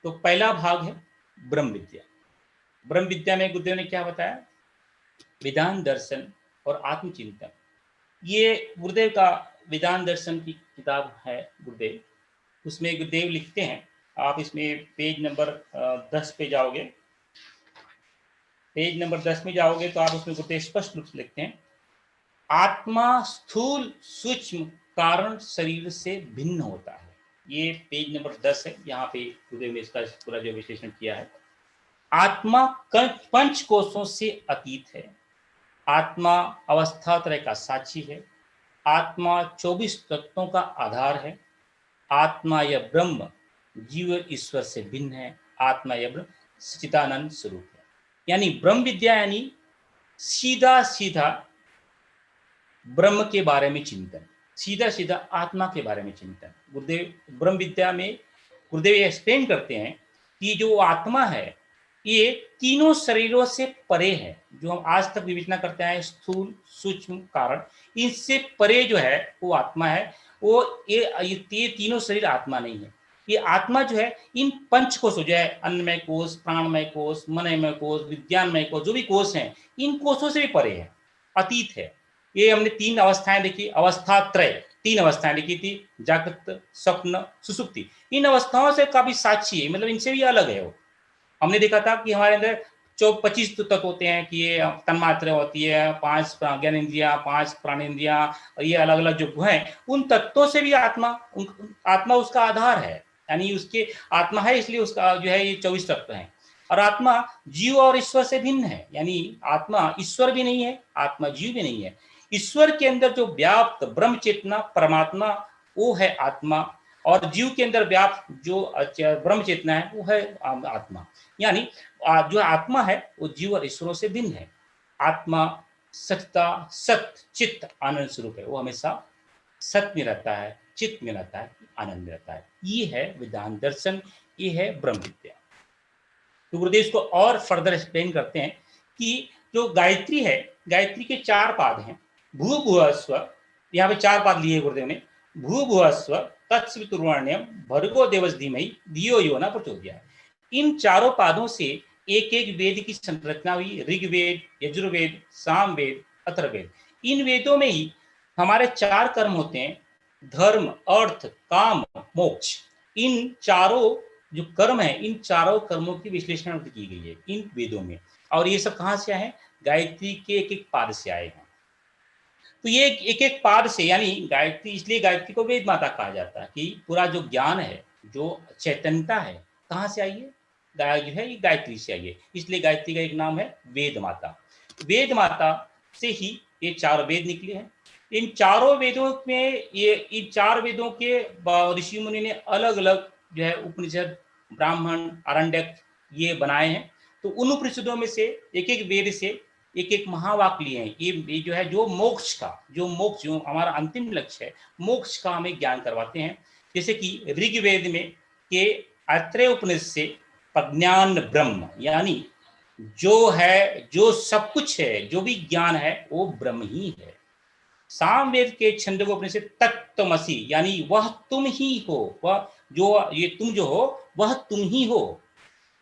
तो पहला भाग है ब्रह्म विद्या। ब्रह्म विद्या में गुरुदेव ने क्या बताया? वेदांत दर्शन और आत्मचिंतन। ये गुरुदेव का वेदांत दर्शन की किताब है गुरुदेव। उसमें गुरुदेव लिखते हैं, आप इसमें पेज नंबर 10 पे जाओगे, पेज नंबर 10 में जाओगे तो आप उसमें गुरुदेव स्पष्ट रूप से लिखते हैं, आत्मा स्थूल सूक्ष्म कारण शरीर से भिन्न होता है। ये पेज नंबर 10 है, यहाँ पे गुरुदेव ने इसका पूरा जो विश्लेषण किया है। आत्मा 5 कोशों से अतीत है। आत्मा अवस्था तरह का साक्षी है। आत्मा 24 तत्वों का आधार है। आत्मा या ब्रह्म जीव ईश्वर से भिन्न है। आत्मा या ब्रह्म सच्चिदानंद स्वरूप है। यानी ब्रह्म विद्या यानी सीधा सीधा ब्रह्म के बारे में चिंतन, सीधा सीधा आत्मा के बारे में चिंतन। गुरुदेव ब्रह्म विद्या में गुरुदेव एक्सप्लेन करते हैं कि जो आत्मा है ये तीनों शरीरों से परे है। जो हम आज तक विवेचना करते हैं स्थूल सूक्ष्म कारण, इनसे परे जो है वो आत्मा है। वो ये तीनों शरीर आत्मा नहीं है। ये आत्मा जो है इन 5 कोशों जो है, अन्नमय कोश, प्राणमय कोश, मनमय कोश, विज्ञानमय कोश, जो भी कोश हैं, इन कोशों से भी परे है, अतीत है। ये हमने 3 अवस्थाएं देखी, अवस्था त्रय 3 अवस्थाएं लिखी थी, जागृत, स्वप्न, सुसुप्ति। इन अवस्थाओं से काफी साक्षी है, मतलब इनसे भी अलग है वो। हमने देखा था कि हमारे अंदर 25 तत्व होते हैं कि ये तन्मात्रा होती है, 5 ज्ञानेंद्रियां, 5 प्राणेंद्रियां, और ये अलग अलग जो हैं, उन तत्वों से भी आत्मा उसका आधार है। यानी उसके आत्मा है, इसलिए उसका जो है ये 24 तत्व हैं। और आत्मा जीव और ईश्वर से भिन्न है, यानी आत्मा ईश्वर भी नहीं है, आत्मा जीव भी नहीं है। ईश्वर के अंदर जो व्याप्त ब्रह्म चेतना परमात्मा, वो है आत्मा, और जीव के अंदर व्याप्त जो ब्रह्म चेतना है वो है आत्मा। यानी जो आत्मा है वो जीव और ईश्वरों से भिन्न है। आत्मा सत्ता, सत्य, चित्त, आनंद स्वरूप है। वो हमेशा सत्य में रहता है, चित्त में रहता है, आनंद में रहता है। ये है वेदांत दर्शन, ये है ब्रह्म विद्या। तो गुरुदेव इसको और फर्दर एक्सप्लेन करते हैं कि जो गायत्री है, गायत्री के 4 पाद हैं। भू भुव स्व, यहाँ पे 4 पाद लिए गुरुदेव ने। भू भुव स्व तत्सवितुर्वरेण्यं भर्गो देवस्य धीमहि धियो यो न प्रचोदयात्। इन चारों पादों से एक एक वेद की संरचना हुई। ऋग्वेद, यजुर्वेद, सामवेद, अथर्ववेद। इन वेदों में ही हमारे 4 कर्म होते हैं, धर्म, अर्थ, काम, मोक्ष। इन चारों जो कर्म है, इन चारों कर्मों की विश्लेषण की गई है इन वेदों में। और ये सब कहाँ से आए हैं? गायत्री के एक एक पाद से आए हैं। तो ये एक एक पाद से, यानी गायत्री, इसलिए गायत्री को वेद माता कहा जाता है कि पूरा जो ज्ञान है, जो चैतन्यता है, कहाँ से आई है? गाय जो है ये गायत्री से आई है, इसलिए गायत्री का एक नाम है वेद माता। वेद माता से ही ये 4 वेद निकले हैं। इन चारों वेदों में, ये इन 4 वेदों के ऋषि मुनि ने अलग अलग जो है उपनिषद, ब्राह्मण, आरण्यक ये बनाए हैं। तो उन उपनिषदों में से एक एक वेद से एक एक महावाक्य लिए हैं। ये जो है जो मोक्ष का, जो हमारा अंतिम लक्ष्य है, मोक्ष का हमें ज्ञान करवाते हैं। जैसे कि ऋग्वेद में के ऐत्रेय उपनिषद से प्रज्ञान ब्रह्म, यानी जो है, जो सब कुछ है, जो भी ज्ञान है वो ब्रह्म ही है। सामवेद के छंदोपनिषद तत्त्वमसि, यानी वह तुम ही हो, वह जो ये तुम जो हो वह तुम ही हो।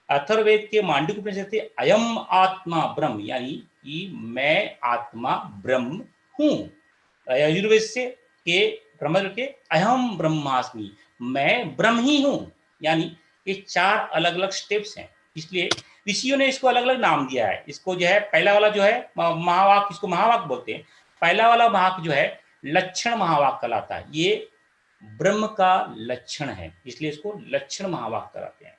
अथर्ववेद के मांडुक्य उपनिषद से अयम आत्मा ब्रह्म, यानी कि मैं आत्मा ब्रह्म हूँ। यजुर्वेद से के ब्रह्म के अहम ब्रह्मास्मि, मैं ब्रह्म ही हूँ। यानी ये 4 अलग अलग स्टेप्स हैं, इसलिए ऋषियों ने इसको अलग अलग नाम दिया है। इसको जो है पहला वाला जो है महावाक्य, इसको महावाक्य बोलते हैं। पहला वाला वाक्य जो है लक्षण महावाक्य कहलाता है, ये ब्रह्म का लक्षण है, इसलिए इसको लक्षण महावाक्य कहलाते हैं।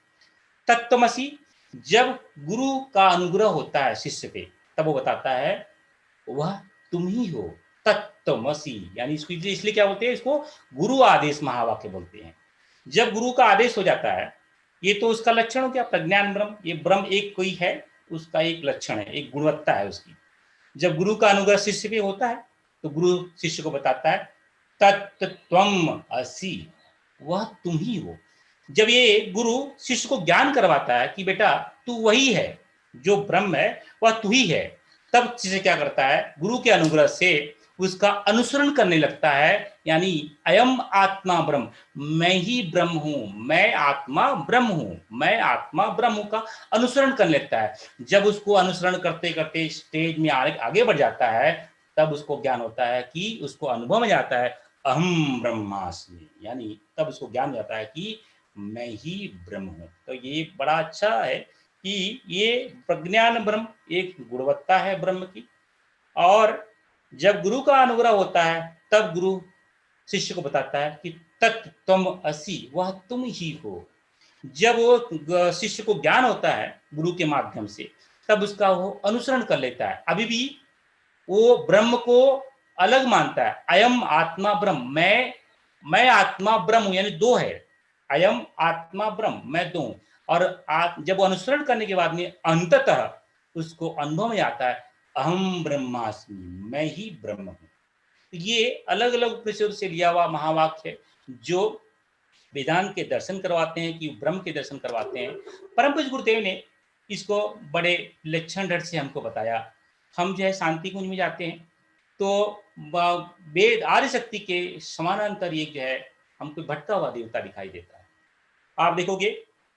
तत्त्वमसि, जब गुरु का अनुग्रह होता है शिष्य पे, तब वो बताता है वह तुम ही हो, तत्त्वमसि। यानी इसको इसलिए क्या बोलते हैं? इसको गुरु आदेश महावाक्य बोलते हैं। जब गुरु का आदेश हो जाता है, ये तो उसका लक्षण हो गया, प्रज्ञान ब्रह्म। ये ब्रह्म एक कोई है, उसका एक लक्षण है, एक गुणवत्ता है उसकी। जब गुरु का अनुग्रह शिष्य पे होता है, तो गुरु शिष्य को बताता है तत्त्वम असि, वह तुम ही हो। जब ये गुरु शिष्य को ज्ञान करवाता है कि बेटा तू वही है, जो ब्रह्म है वह तू ही है, तब शिष्य क्या करता है? गुरु के अनुग्रह से उसका अनुसरण करने लगता है। यानी अयम आत्मा ब्रह्म, मैं ही ब्रह्म हूं, मैं आत्मा ब्रह्म हूं, मैं आत्मा ब्रह्म हूं का अनुसरण करने लगता है। जब उसको अनुसरण करते करते स्टेज में आगे बढ़ जाता है, तब उसको ज्ञान होता है कि, उसको अनुभव में जाता है अहम ब्रह्मास्मि, यानी तब उसको ज्ञान जाता है कि मैं ही ब्रह्म हूं। तो ये बड़ा अच्छा है कि ये प्रज्ञान ब्रह्म एक गुणवत्ता है ब्रह्म की। और जब गुरु का अनुग्रह होता है, तब गुरु शिष्य को बताता है कि तत्त्वम असि, वह तुम ही हो। जब वो शिष्य को ज्ञान होता है गुरु के माध्यम से, तब उसका वो अनुसरण कर लेता है। अभी भी वो ब्रह्म को अलग मानता है। अयम आत्मा ब्रह्म, मैं आत्मा ब्रह्म हूं, यानी 2 है। अयम आत्मा ब्रह्म, मैं 2 हूं। और जब वो अनुसरण करने के बाद में अंततः उसको अनुभव में आता है अहम ब्रह्मास्मि, मैं ही ब्रह्म हूं। ये अलग अलग उपनिषद से लिया हुआ महावाक्य है, जो वेदांत के दर्शन करवाते हैं, कि ब्रह्म के दर्शन करवाते हैं। परम पूज्य गुरुदेव ने इसको बड़े लक्षण ढंग से हमको बताया। हम जो है शांति कुंज में जाते हैं, तो वेद आर्य शक्ति के समानांतर एक जो है हमको भटका हुआ देवता दिखाई देता है। आप देखोगे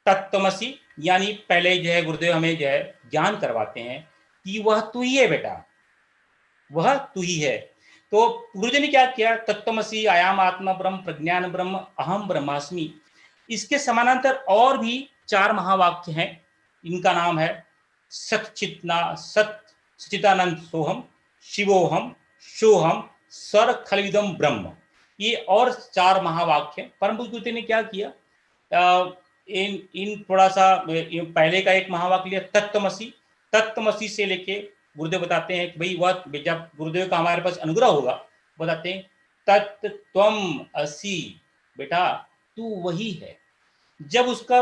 तत्त्वमसि, यानी पहले जो है गुरुदेव हमें जो है ज्ञान करवाते हैं कि वह तू ही है बेटा, वह तू ही है। तो गुरुजी ने क्या किया? तत्त्वमसि, आयाम आत्मा ब्रह्म, प्रज्ञान ब्रह्म, अहम ब्रह्मास्मि। इसके समानांतर और भी 4 महावाक्य हैं। इनका नाम है सच्चिदानंद सोहम, शिवोहम, शोहम, सर खलिदम ब्रह्म। ये और 4 महावाक्य परम पूज्य गुरुदेव ने क्या किया, इन थोड़ा सा पहले का एक महावाक्य लिया तत्त्वमसि, तत्त्वमसि से लेके गुरुदेव बताते हैं कि भाई वह जब गुरुदेव का हमारे पास अनुग्रह होगा, बताते हैं तत्त्वम असि, बेटा तू वही है। जब उसका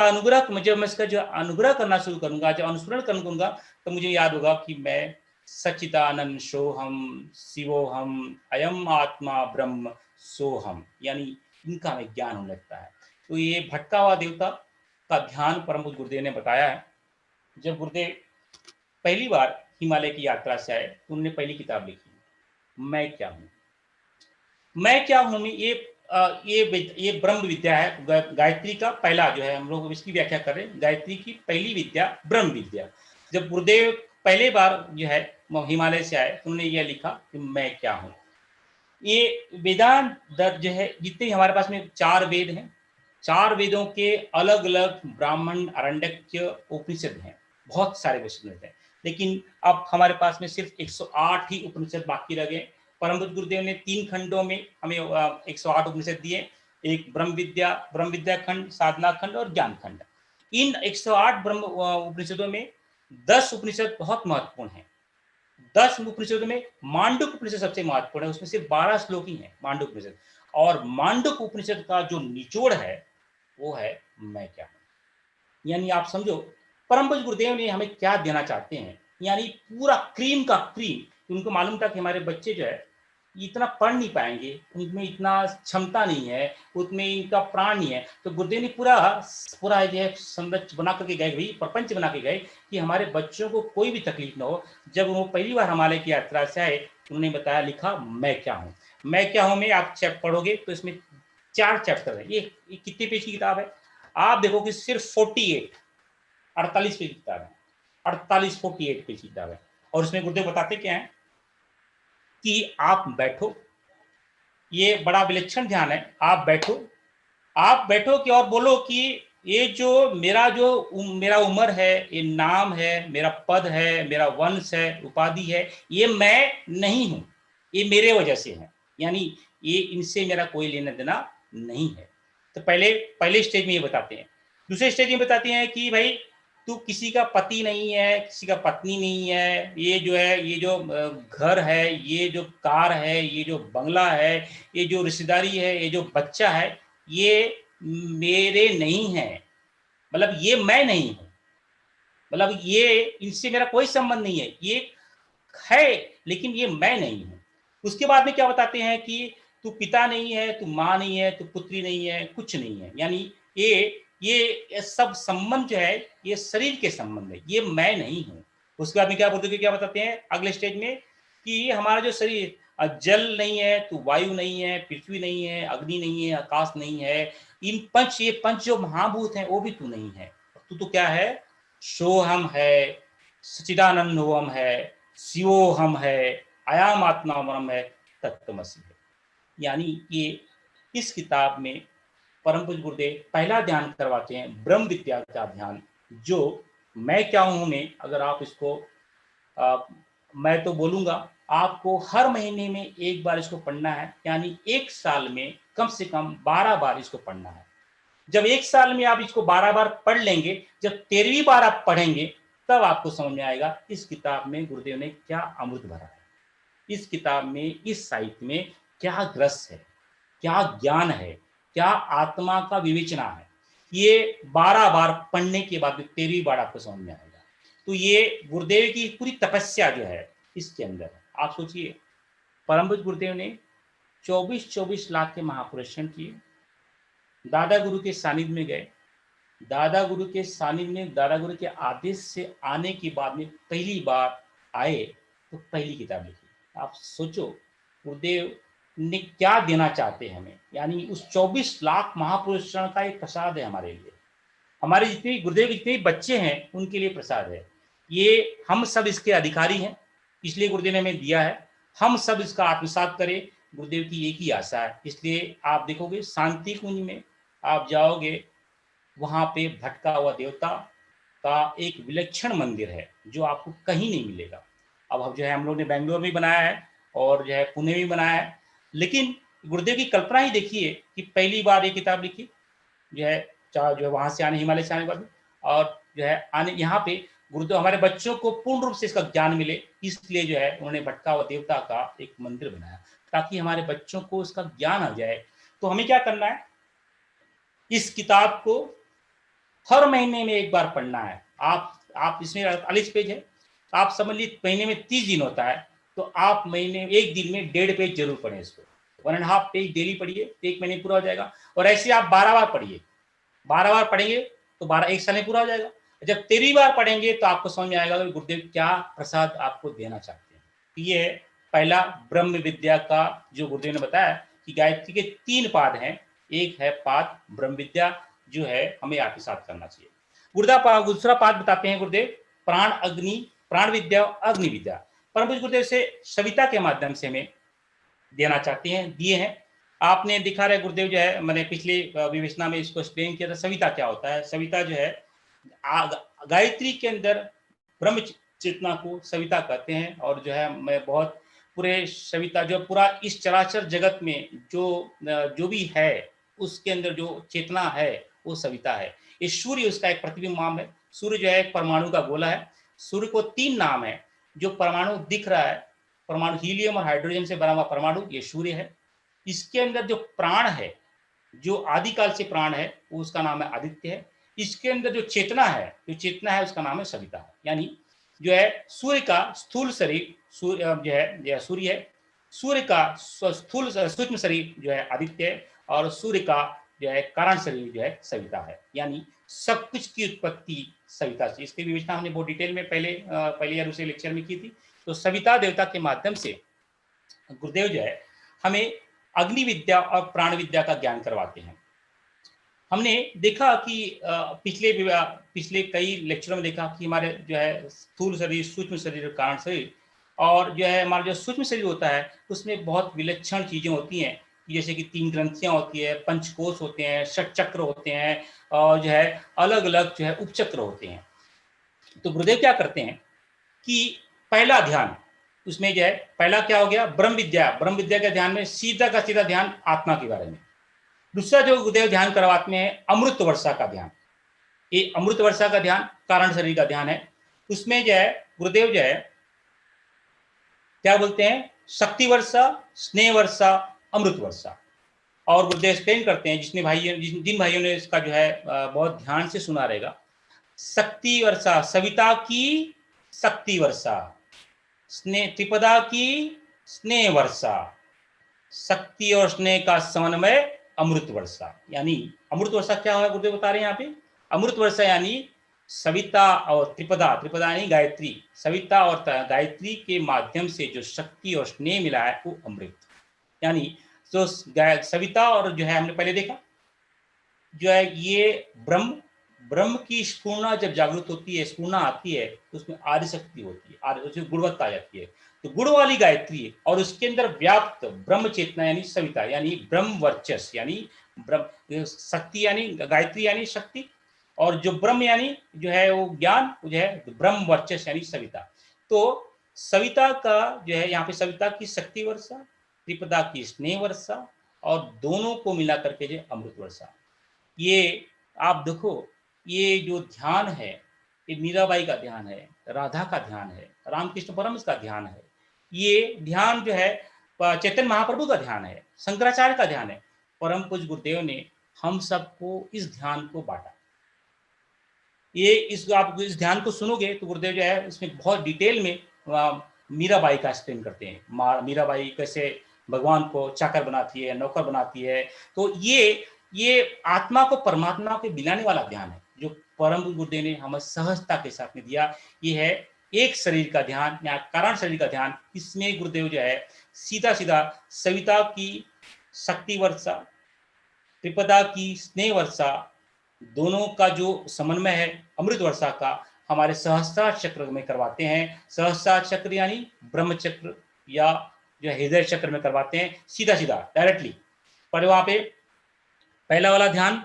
अनुग्रह, मुझे मैं इसका जो अनुग्रह करना शुरू करूंगा, जब अनुस्मरण करूंगा, तो मुझे याद होगा कि मैं सच्चिदानंद सोहम, शिवोहम, अयम आत्मा ब्रह्म सोहम, यानी इनका हमें ज्ञान होने लगता है। तो ये भटका हुआ देवता का ध्यान परम पूज्य गुरुदेव ने बताया है। जब गुरुदेव पहली बार हिमालय की यात्रा से आए तो उन्होंने पहली किताब लिखी, मैं क्या हूँ। मैं क्या हूँ में ये ब्रह्म विद्या है, गायत्री का पहला जो है, हम लोग इसकी व्याख्या कर रहे हैं, गायत्री की पहली विद्या ब्रह्म विद्या। जब गुरुदेव पहले बार जो है हिमालय से आए तो उन्होंने यह लिखा कि मैं क्या हूँ। ये वेदांत जो है, जितने हमारे पास में 4 वेद हैं, 4 वेदों के अलग अलग ब्राह्मण, आरण्यक, उपनिषद हैं, बहुत सारे उपनिषद हैं, लेकिन अब हमारे पास में सिर्फ 108 ही उपनिषद बाकी रह गए। परम पूज्य गुरुदेव ने 3 खंडों में हमें 108 उपनिषद दिए, एक ब्रह्म विद्या खंड, साधना खंड और ज्ञान खंड। इन 108 ब्रह्म उपनिषदों में 10 उपनिषद बहुत महत्वपूर्ण हैं। 10 उपनिषदों में मांडुक उपनिषद सबसे महत्वपूर्ण है, उसमें सिर्फ 12 श्लोक ही हैं मांडुक उपनिषद, और मांडुक उपनिषद का जो निचोड़ है वो है मैं क्या हूं। यानी आप समझो परम पूज्य गुरुदेव ने हमें क्या देना चाहते हैं, यानी पूरा क्रीम का क्रीम। उनको मालूम था कि हमारे बच्चे जो है इतना पढ़ नहीं पाएंगे, उनमें इतना क्षमता नहीं है, उनमें इनका प्राण नहीं है, तो गुरुदेव ने पूरा जो है संरचना बना करके गए, भाई प्रपंच बना के गए कि हमारे बच्चों को कोई भी तकलीफ ना हो। जब वो पहली बार हिमालय की यात्रा से आए, उन्होंने बताया, लिखा मैं क्या हूँ। मैं क्या हूँ में आप पढ़ोगे तो इसमें 4 चैप्टर है। ये कितने पेज की किताब है, आप देखोगे सिर्फ 48 पेज की किताब है, 48 पेज की किताब है। और उसमें गुरुदेव बताते क्या है कि आप बैठो, ये बड़ा विलक्षण ध्यान है, आप बैठो कि और बोलो कि ये जो मेरा उम्र है, ये नाम है, मेरा पद है, मेरा वंश है, उपाधि है, ये मैं नहीं हूं, ये मेरे वजह से है, यानी ये इनसे मेरा कोई लेना देना नहीं है। तो पहले स्टेज में ये बताते हैं। दूसरे स्टेज में बताते हैं कि भाई तू किसी का पति नहीं है, किसी का पत्नी नहीं है, ये जो घर है, ये जो कार है, ये जो बंगला है, ये जो रिश्तेदारी है, ये जो बच्चा है, ये मेरे नहीं है, मतलब ये मैं नहीं हूं, मतलब ये इनसे मेरा कोई संबंध नहीं है, ये है लेकिन ये मैं नहीं हूं। उसके बाद में क्या बताते हैं कि तू पिता नहीं है, तू माँ नहीं है, तू पुत्री नहीं है, कुछ नहीं है, यानी ये सब संबंध जो है ये शरीर के संबंध है, ये मैं नहीं हूं। उसके बाद में क्या बोलते, क्या बताते हैं अगले स्टेज में कि हमारा जो शरीर, जल नहीं है तो वायु नहीं है, पृथ्वी नहीं है, अग्नि नहीं है, आकाश नहीं है, ये पंच जो महाभूत हैं वो भी तू नहीं है। तू तो क्या है, सोहम है, सच्चिदानंद ओम है, शिवोहम है, अयम आत्मा ब्रह्म है, तत्त्वमसि है। यानी ये इस किताब में परम पूज्य गुरुदेव पहला ध्यान करवाते हैं, ब्रह्म विद्या का ध्यान, जो मैं क्या हूं में अगर आप इसको मैं तो बोलूंगा आपको हर महीने में एक बार इसको पढ़ना है, यानी 1 साल में कम से कम 12 बार इसको पढ़ना है। जब 1 साल में आप इसको 12 बार पढ़ लेंगे, जब 13वीं बार आप पढ़ेंगे तब आपको समझ में आएगा इस किताब में गुरुदेव ने क्या अमृत भरा है, इस किताब में, इस साहित्य में क्या रस है, क्या ज्ञान है, क्या आत्मा का विवेचना है। ये 12 बार पढ़ने के बाद 13वीं बार आपको समझ में आएगा। तो ये गुरुदेव की पूरी तपस्या जो है इसके अंदर। आप सोचिए परम पूज्य गुरुदेव ने 24 लाख के महापुरुषण किए, दादा गुरु के सानिध्य में गए, दादा गुरु के सानिध्य में दादा गुरु के आदेश से आने के बाद में पहली बार आए तो पहली किताब लिखी। आप सोचो गुरुदेव ने क्या देना चाहते हैं हमें, यानी उस 24 लाख महापुरुषों का एक प्रसाद है हमारे लिए, हमारे जितने गुरुदेव के जितने बच्चे हैं उनके लिए प्रसाद है। ये हम सब इसके अधिकारी हैं, इसलिए गुरुदेव ने हमें दिया है, हम सब इसका आत्मसात करें, गुरुदेव की एक ही आशा है। इसलिए आप देखोगे शांति कुंज में आप जाओगे, वहां पे भटका हुआ देवता का एक विलक्षण मंदिर है जो आपको कहीं नहीं मिलेगा। अब जो है हम लोग ने बेंगलोर में बनाया है और जो है पुणे में बनाया है, लेकिन गुरुदेव की कल्पना ही देखिए कि पहली बार ये किताब लिखी जो है, चाहे जो है वहां से आने, हिमालय से आने के बाद, और जो है आने यहाँ पे गुरुदेव हमारे बच्चों को पूर्ण रूप से इसका ज्ञान मिले, इसलिए जो है उन्होंने भटका देवता का एक मंदिर बनाया ताकि हमारे बच्चों को इसका ज्ञान आ जाए। तो हमें क्या करना है, इस किताब को हर महीने में एक बार पढ़ना है। आप इसमें 48 पेज है, आप समझ लीजिए महीने में 30 दिन होता है, तो आप महीने एक दिन में 1.5 पेज जरूर पढ़ें इसको। 1.5 पेज डेली पढ़िए, एक महीने पूरा हो जाएगा। और ऐसे आप 12 बार पढ़िए, 12 बार पढ़ेंगे तो 12 एक साल में पूरा हो जाएगा। जब 13वीं बार पढ़ेंगे तो आपको समझ में आएगा कि गुरुदेव क्या प्रसाद आपको देना चाहते हैं। ये है पहला ब्रह्म विद्या का, जो गुरुदेव ने बताया कि गायत्री के 3 पाद हैं। एक है पाद ब्रह्म विद्या, जो है हमें आत्मसात करना चाहिए। दूसरा पाद बताते हैं गुरुदेव, प्राण अग्नि, प्राण विद्या और अग्नि विद्या। परम पूज्य गुरुदेव से सविता के माध्यम से हमें देना चाहते हैं, दिए हैं। आपने दिखा रहे गुरुदेव जो है, मैंने पिछली विवेचना में इसको एक्सप्लेन किया था, सविता क्या होता है। सविता जो है गायत्री के अंदर ब्रह्म चेतना को सविता कहते हैं। और जो है मैं बहुत पूरे सविता, जो पूरा इस चराचर जगत में जो भी है उसके अंदर जो चेतना है वो सविता है। ये सूर्य उसका एक प्रतिबिंब नाम है। सूर्य जो है एक परमाणु का गोला है। सूर्य को 3 नाम है। जो परमाणु दिख रहा है, परमाणु हीलियम और हाइड्रोजन से बना हुआ परमाणु, ये सूर्य है। इसके अंदर जो प्राण है, जो आदिकाल से प्राण है, वो उसका नाम है आदित्य है। इसके अंदर जो चेतना है उसका नाम है सविता है। यानी जो है सूर्य का स्थूल शरीर जो है सूर्य है, सूर्य का स्थूल सूक्ष्म शरीर जो है आदित्य है, और सूर्य का जो है कारण शरीर जो है सविता है। यानी सब कुछ की उत्पत्ति सविता से। इसकी विवेचना हमने बहुत डिटेल में पहले या दूसरे लेक्चर में की थी। तो सविता देवता के माध्यम से गुरुदेव जो है हमें अग्नि विद्या और प्राण विद्या का ज्ञान करवाते हैं। हमने देखा कि पिछले कई लेक्चरों में देखा कि हमारे जो है स्थूल शरीर, सूक्ष्म शरीर, कारण शरीर, और जो है हमारा जो सूक्ष्म शरीर होता है उसमें बहुत विलक्षण चीजें होती हैं, जैसे कि 3 ग्रंथियां होती है, पंचकोश होते हैं, षट चक्र होते हैं, और जो है अलग अलग जो है उपचक्र होते हैं। तो गुरुदेव क्या करते हैं कि पहला ध्यान उसमें जो है, पहला क्या हो गया, ब्रह्म विद्या के ध्यान में सीधा का सीधा ध्यान आत्मा के बारे में। दूसरा जो गुरुदेव ध्यान करवाते हैं, अमृत वर्षा का ध्यान। ये अमृत वर्षा का ध्यान कारण शरीर का ध्यान है। उसमें जो है गुरुदेव जो है क्या बोलते हैं, शक्ति वर्षा, स्नेह वर्षा, अमृत वर्षा। और गुरुदेव एक्सप्लेन करते हैं, जिन भाइयों ने इसका जो है बहुत ध्यान से सुना रहेगा। शक्ति वर्षा, सविता की शक्ति वर्षा, स्नेह त्रिपदा की स्नेह वर्षा, शक्ति और स्नेह का समन्वय अमृत वर्षा। यानी अमृत वर्षा क्या है गुरुदेव बता रहे हैं यहाँ पे। अमृत वर्षा यानी सविता और त्रिपदा यानी गायत्री, सविता और गायत्री के माध्यम से जो शक्ति और स्नेह मिला है वो अमृत। यानी तो सविता और जो है हमने पहले देखा जो है ये ब्रह्म की स्फूर्णा जब जागृत होती है, स्फूर्णा आती है, तो उसमें आदि शक्ति होती है, उसमें गुणवत्ता आ जाती है। तो गुण वाली गायत्री और उसके अंदर व्याप्त ब्रह्म चेतना यानी सविता, यानी ब्रह्म वर्चस, यानी ब्रह्म शक्ति, यानी गायत्री यानी शक्ति, और जो ब्रह्म यानी जो है वो ज्ञान, जो है ब्रह्म वर्चस यानी सविता। तो सविता का जो है यहाँ पे सविता की शक्ति वर्षा, त्रिपदा की स्नेह वर्षा, और दोनों को मिला करके जो अमृत वर्षा। ये आप देखो, ये जो ध्यान है ये मीराबाई का ध्यान है, राधा का ध्यान है, रामकृष्ण परमहंस का ध्यान है। ये ध्यान जो है चैतन्य महाप्रभु का ध्यान है, शंकराचार्य का ध्यान है। परम पूज्य गुरुदेव ने हम सबको इस ध्यान को बांटा। आप इस ध्यान को सुनोगे तो गुरुदेव जो है इसमें बहुत डिटेल में मीराबाई का एक्सप्लेन करते हैं। मीराबाई कैसे भगवान को चाकर बनाती है, नौकर बनाती है। तो ये आत्मा को परमात्मा को मिलाने वाला ध्यान है जो परम गुरुदेव ने हमें सहजता के साथ में दिया। ये है एक शरीर का ध्यान या कारण शरीर का ध्यान। इसमें गुरुदेव जो है सीधा सीधा सविता की शक्ति वर्षा, त्रिपदा की स्नेह वर्षा, दोनों का जो समन्वय है अमृत वर्षा का, हमारे सहस्त्रार चक्र में करवाते हैं। सहस्त्रार चक्र यानी ब्रह्म चक्र या जो हृदय चक्र में करवाते हैं, सीधा सीधा डायरेक्टली। पर वहां पे पहला वाला ध्यान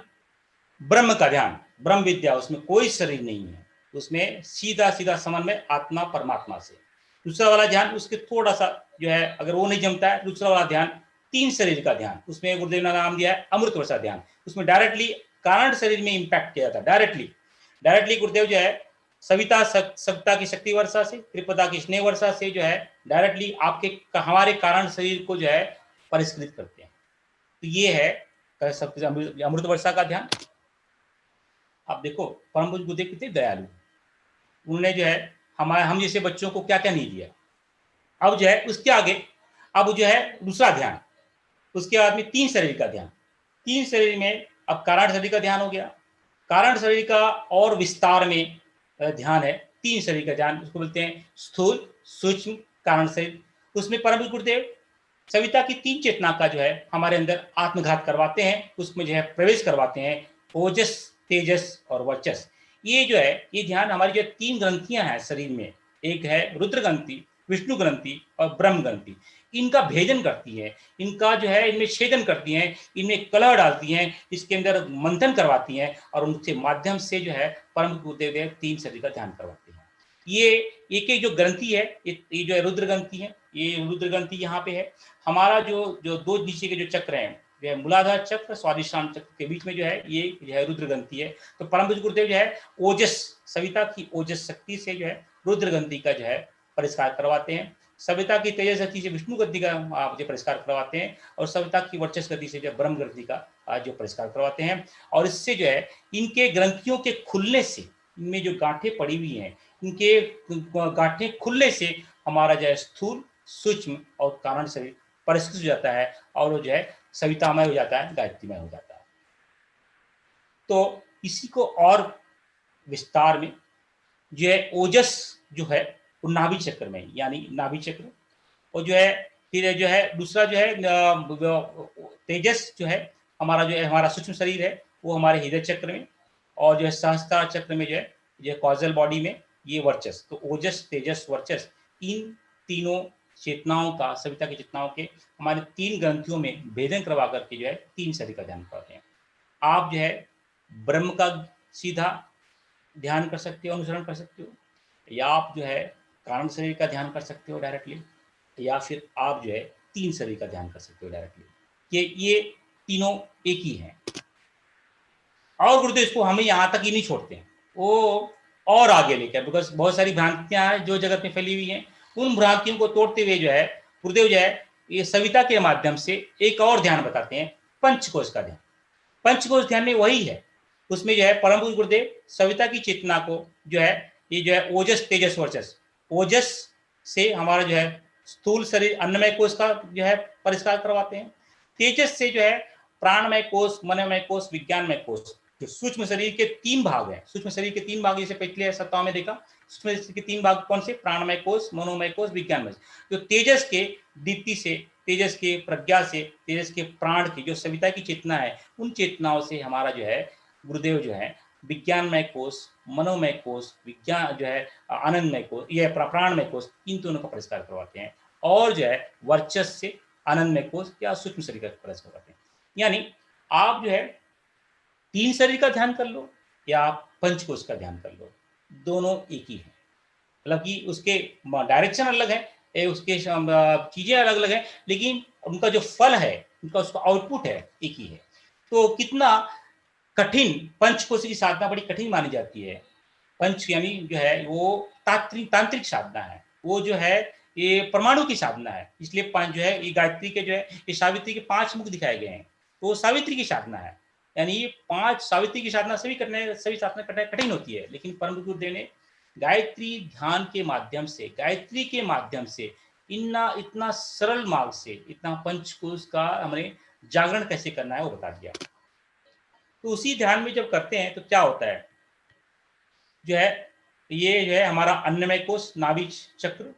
ब्रह्म का ध्यान, ब्रह्म विद्या, उसमें कोई शरीर नहीं है, उसमें सीधा सीधा समन्वय आत्मा परमात्मा से। दूसरा वाला ध्यान उसके थोड़ा सा जो है, अगर वो नहीं जमता है, दूसरा वाला ध्यान तीन शरीर का ध्यान, उसमें गुरुदेव ने नाम दिया है अमृत वर्षा ध्यान। उसमें डायरेक्टली कारण शरीर में इंपैक्ट किया जाता है। डायरेक्टली गुरुदेव जो है सविता सविता की शक्ति वर्षा से, त्रिपदा की स्नेह वर्षा से जो है डायरेक्टली आपके हमारे कारण शरीर को जो है परिष्कृत करते हैं। तो ये है कह सकते अमृत वर्षा का ध्यान। आप देखो परम पूज्य गुरुदेव कितने दयालु, उन्होंने जो है हम जैसे बच्चों को क्या क्या नहीं दिया। अब जो है उसके आगे अब जो है दूसरा ध्यान, उसके बाद में तीन शरीर का ध्यान। तीन शरीर में अब कारण शरीर का ध्यान हो गया। कारण शरीर का और विस्तार में ध्यान है तीन शरीर का ध्यान, उसको बोलते हैं स्थूल सूक्ष्म कारण शरीर। उसमें परम गुरुदेव सविता की तीन चेतना का जो है हमारे अंदर आत्मघात करवाते हैं, उसमें जो है प्रवेश करवाते हैं, ओजस तेजस और वर्चस। ये जो है ये ध्यान हमारी जो तीन ग्रंथियां हैं शरीर में, एक है रुद्र ग्रंथि, विष्णु ग्रंथि और ब्रह्म ग्रंथि, इनका भेदन करती है, इनका जो है इनमें छेदन करती हैं, इनमें कलह डालती हैं, इसके अंदर मंथन करवाती हैं और उनके माध्यम से जो है परम गुरुदेव तीन शरीर का ध्यान करवाते हैं। ये एक एक जो ग्रंथि है, ये जो है रुद्र ग्रंथि है, ये रुद्र ग्रंथि यहाँ पे है। हमारा जो जो दो नीचे के जो चक्र हैं, जो है मूलाधार चक्र स्वादिष्ठान चक्र के बीच में जो है ये जो है रुद्र ग्रंथि है। तो परम पूज्य गुरुदेव जो है ओजस सविता की ओजस शक्ति से जो है रुद्र ग्रंथि का जो है परिष्कार करवाते हैं, सविता की तेजस गति से विष्णु गति का जो परिष्कार करवाते हैं, और सविता की वर्चस गति से जो ब्रह्म गति का जो परिष्कार करवाते हैं। और इससे जो है इनके ग्रंथियों के खुलने से, इनमें जो गांठें पड़ी हुई हैं, इनके गांठें खुलने से हमारा जो है स्थूल सूक्ष्म और कारण शरीर परिष्कृत हो जाता है और वो जो है सवितामय हो जाता है, गायत्रीमय हो जाता है। तो इसी को और विस्तार में जो है ओजस जो है नाभि चक्र में, यानी नाभि चक्र, और जो है फिर जो है दूसरा जो है तेजस जो है हमारा जो है हमारा सूक्ष्म शरीर है वो हमारे हृदय चक्र में, और जो है सहस्त्रार चक्र में जो है कॉजल बॉडी में ये वर्चस। तो ओजस तेजस वर्चस इन तीनों चेतनाओं का, सविता की चेतनाओं के हमारे तीन ग्रंथियों में भेदन करवा करके जो है तीन शरीर का ध्यान करते हैं। आप जो है ब्रह्म का सीधा ध्यान कर सकते हो, अनुसरण कर सकते हो, या आप जो है कारण शरीर का ध्यान कर सकते हो डायरेक्टली, या फिर आप जो है तीन शरीर का ध्यान कर सकते हो डायरेक्टली। ये तीनों एक ही हैं। और गुरुदेव इसको हमें यहाँ तक ही नहीं छोड़ते हैं, वो और आगे लेकर, बिकॉज बहुत सारी भ्रांतियां हैं जो जगत में फैली हुई हैं, उन भ्रांतियों को तोड़ते हुए जो है गुरुदेव जो है ये सविता के माध्यम से एक और ध्यान बताते हैं, पंचकोश का ध्यान। पंचकोश ध्यान में वही है, उसमें जो है परम पूज्य गुरुदेव सविता की चेतना को जो है ये जो है ओजस तेजस वर्चस, ओजस से हमारा जो है स्थूल शरीर अन्नमय कोश का जो है परिष्कार करवाते हैं, तेजस से जो है प्राणमय कोश, मनोमय कोश, विज्ञानमय कोश। जो सूक्ष्म शरीर के तीन भाग हैं, सूक्ष्म शरीर के तीन भाग जैसे पिछले सप्ताह में देखा, सूक्ष्म शरीर के तीन भाग कौन से, प्राणमय कोश, मनोमय कोश, विज्ञानमय। तो तेजस के दीप्ति से, तेजस के प्रज्ञा से, तेजस के प्राण की जो सविता की चेतना है, उन चेतनाओं से हमारा जो है गुरुदेव जो है विज्ञानमय कोश, मनोमय कोश, विज्ञान जो है आनंदमय कोश, यह प्राणमय कोश, इन दोनों का परिष्कार करवाते हैं। और जो है वर्चस से आनंदमय कोश या सूक्ष्म शरीर का परिष्कार करवाते हैं। यानी आप जो है तीन शरीर का ध्यान कर लो या आप पंचकोश का ध्यान कर लो, दोनों एक ही है। मतलब कि उसके डायरेक्शन अलग है, उसके चीजें अलग अलग है, लेकिन उनका जो फल है, उनका उसका आउटपुट है एक ही है। तो कितना कठिन पंचकोश की साधना बड़ी कठिन मानी जाती है। पंच यानी जो है वो तांत्रिक साधना है, वो जो है ये परमाणु की साधना है। इसलिए जो है ये गायत्री के जो है ये सावित्री के 5 मुख दिखाए गए हैं, तो वो सावित्री की साधना है। यानी ये 5 सावित्री की साधना सभी साधना कठिन होती है, लेकिन परम गुरुदेव ने गायत्री ध्यान के माध्यम से, गायत्री के माध्यम से इतना सरल मार्ग से इतना पंचकोश का हमें जागरण कैसे करना है वो बता दिया। तो उसी ध्यान में जब करते हैं तो क्या होता है, जो है ये जो है हमारा अन्नमय कोश नाभि चक्र।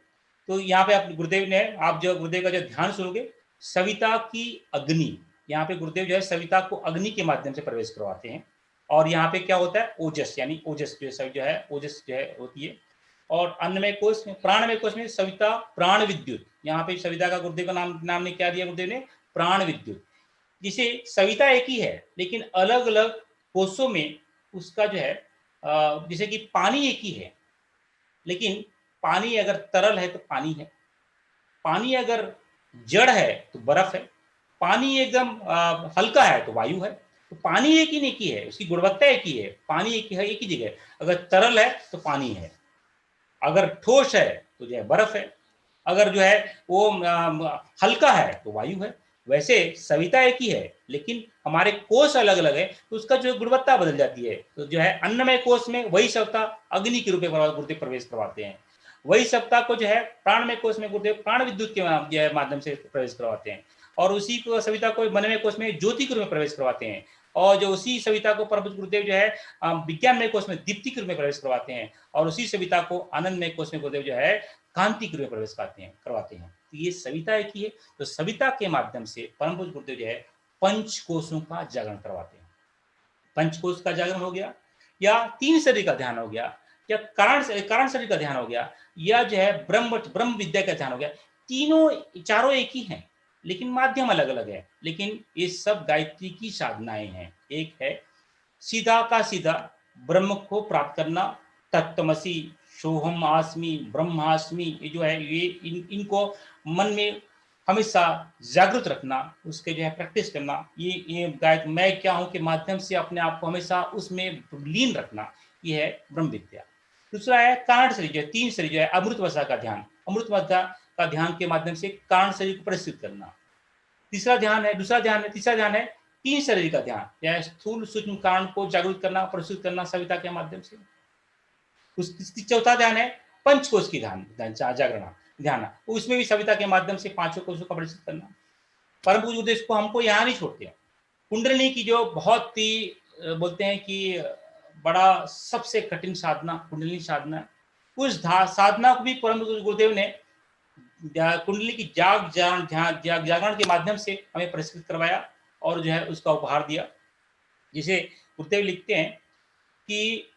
तो यहाँ पे आप गुरुदेव ने, आप जो गुरुदेव का जो ध्यान सुनोगे, सविता की अग्नि, यहाँ पे गुरुदेव जो है सविता को अग्नि के माध्यम से प्रवेश करवाते हैं। और यहाँ पे क्या होता है, ओजस, यानी ओजस जो है ओजस जो है होती है। और अन्नमय कोश में, प्राणमय कोश में सविता प्राण विद्युत, यहाँ पे सविता का गुरुदेव का नाम ने क्या दिया, गुरुदेव ने प्राण विद्युत। जिसे सविता एक ही है लेकिन अलग अलग कोषों में उसका जो है जैसे कि पानी एक ही है, लेकिन पानी अगर तरल है तो पानी है, पानी अगर जड़ है तो बर्फ है, पानी एकदम हल्का है तो वायु है। तो पानी एक ही है, उसकी गुणवत्ता एक ही है, पानी एक ही है, एक ही जगह। अगर तरल है तो पानी है, अगर ठोस है तो जो है बर्फ है, अगर जो है वो हल्का है तो वायु है। वैसे सविता एक ही है, लेकिन हमारे कोष अलग अलग है, तो उसका जो गुणवत्ता बदल जाती है। तो जो है अन्नमय कोष में वही सविता अग्नि के रूप में गुरुदेव प्रवेश करवाते हैं, वही सप्ताह को जो है प्राणमय कोष में गुरुदेव प्राण विद्युत के माध्यम से प्रवेश करवाते हैं, और उसी को सविता को मनमय कोष में ज्योति के रूप में प्रवेश करवाते हैं, और जो उसी सविता को परम पूज्य गुरुदेव जो है विज्ञानमय कोष में दीप्ति के रूप में प्रवेश करवाते हैं, और उसी सविता को आनंदमय कोष में गुरुदेव जो है कांति के रूप में प्रवेश करवाते हैं। तो ये सविता एक ही है। तो सविता के माध्यम से परम पूज्य गुरुदेव जो है पंच कोषों का जागरण करवाते हैं। पंचकोश का जागरण हो गया, या तीन शरीर का ध्यान हो गया, या कारण शरीर का ध्यान हो गया, या जो है ब्रह्म विद्या का ध्यान हो गया। तीनों चारों एक ही हैं, लेकिन माध्यम अलग अलग है, लेकिन ये सब गायत्री की साधनाएं हैं। एक है सीधा का सीधा ब्रह्म को प्राप्त करना, तत्त्वमसि, सोहम आस्मि, ब्रह्मास्मि, ये जो है ये इनको मन में हमेशा जागृत रखना, उसके जो है प्रैक्टिस करना, ये गायक मैं क्या हूं के माध्यम से अपने आप को हमेशा उसमें लीन रखना, ये है ब्रह्म विद्या। दूसरा है कारण शरीर, जो है तीन शरीर, जो है अमृतवसा का ध्यान, अमृतवसा का ध्यान के माध्यम से कारण शरीर को परिष्कृत करना। तीसरा ध्यान है तीन शरीर का ध्यान, या स्थूल सूक्ष्म कारण को जागृत करना, परिष्कृत करना सविता के माध्यम से। चौथा ध्यान है पंचकोश की जागरण ध्यान, उसमें भी सविता के माध्यम से पांचों कोशों का परिष्कृत करना। परम पूज्य उद्देश्य को हमको यहाँ नहीं छोड़ते। कुंडलिनी की जो बहुत ही बोलते हैं कि बड़ा सबसे कठिन साधना कुंडलिनी साधना, उस साधना को भी परम पूज्य गुरुदेव ने कुंडली की जागरण के माध्यम से हमें परिष्कृत करवाया, और जो है उसका उपहार दिया। जिसे गुरुदेव लिखते हैं कि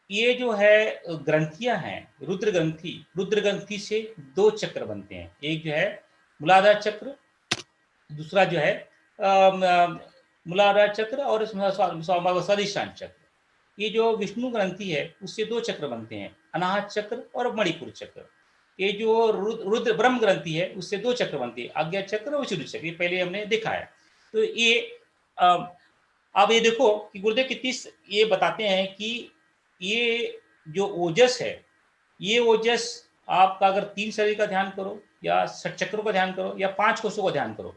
ये जो है ग्रंथियां हैं, रुद्र ग्रंथि से दो चक्र बनते हैं, एक जो है मूलाधार चक्र, दूसरा जो है मूलाधार चक्र और स्वादिष्ठान चक्र। ये जो विष्णु ग्रंथि है उससे दो चक्र बनते हैं, अनाहत चक्र और मणिपुर चक्र। ये जो रुद्र ब्रह्म ग्रंथि है उससे दो चक्र बनते हैं, आज्ञा चक्र और विशुद्ध चक्र, ये पहले हमने देखा है। तो ये अब ये देखो कि गुरुदेव कितनी ये बताते हैं कि ये जो ओजस है, ये ओजस आपका अगर तीन शरीर का ध्यान करो, या षट चक्रों का ध्यान करो, या पांच कोशों का ध्यान करो,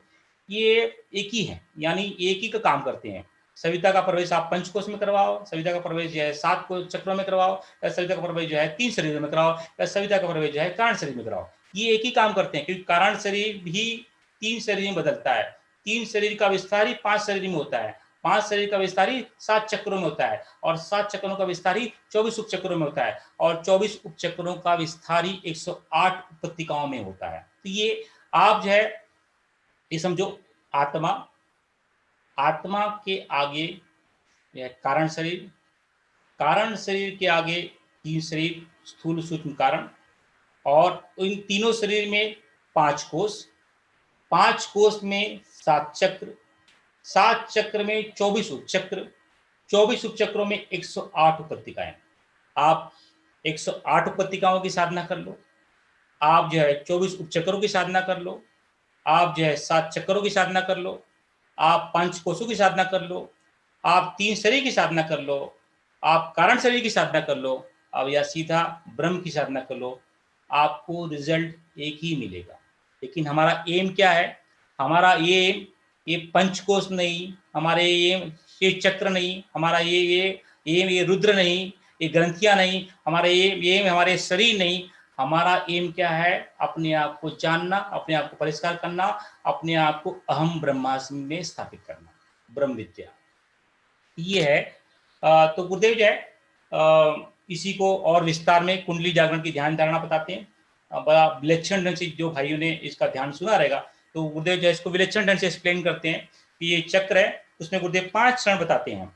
ये एक ही है, यानी एक ही का काम करते हैं। सविता का प्रवेश आप पंचकोश में करवाओ, सविता का प्रवेश जो है सात को चक्रों में करवाओ, या सविता का प्रवेश जो है तीन शरीर में कराओ, या सविता का प्रवेश जो है कारण शरीर में कराओ, ये एक ही काम करते हैं। क्योंकि कारण शरीर भी तीन शरीर में बदलता है, तीन शरीर का विस्तार ही पांच शरीर में होता है, पांच शरीर का विस्तार ही सात चक्रों में होता है, और सात चक्रों का विस्तार ही 24 उपचक्रों में होता है, और 24 उपचक्रों का विस्तार ही 108 उपपत्तिकाओं में होता है। तो ये आप जो है ये समझो, आत्मा के आगे कारण शरीर के आगे तीन शरीर, स्थूल सूक्ष्म कारण, और इन तीनों शरीर में पांच कोष में सात चक्र में 24 उपचक्र, 24 उपचक्रों में 108 उपपत्तिकाएं। आप 108 उपपत्तिकाओं की साधना कर लो, आप जो है 24 उपचक्रों की साधना कर लो, आप जो है सात चक्रों की साधना कर लो, आप पंच कोशों की साधना कर लो, आप तीन शरीर की साधना कर लो, आप कारण शरीर की साधना कर लो, अब या सीधा ब्रह्म की साधना कर लो, आपको रिजल्ट एक ही मिलेगा। लेकिन हमारा एम क्या है? हमारा ये पंचकोश नहीं, हमारे ये चक्र नहीं, हमारा ये रुद्र नहीं, ये ग्रंथियां नहीं, हमारा ये हमारे शरीर नहीं। हमारा एम क्या है? अपने आप को जानना, अपने आप को परिष्कार करना, अपने आप को अहम ब्रह्मास्मि में स्थापित करना, ब्रह्म विद्या ये है। तो गुरुदेव जो है इसी को और विस्तार में कुंडली जागरण की ध्यान धारणा बताते हैं। बड़ा विलक्षण ढंग से जो भाइयों ने इसका ध्यान सुना रहेगा, तो गुरुदेव जो है इसको विलक्षण ढंग से एक्सप्लेन करते हैं कि ये चक्र है, उसमें गुरुदेव 5 चरण बताते हैं।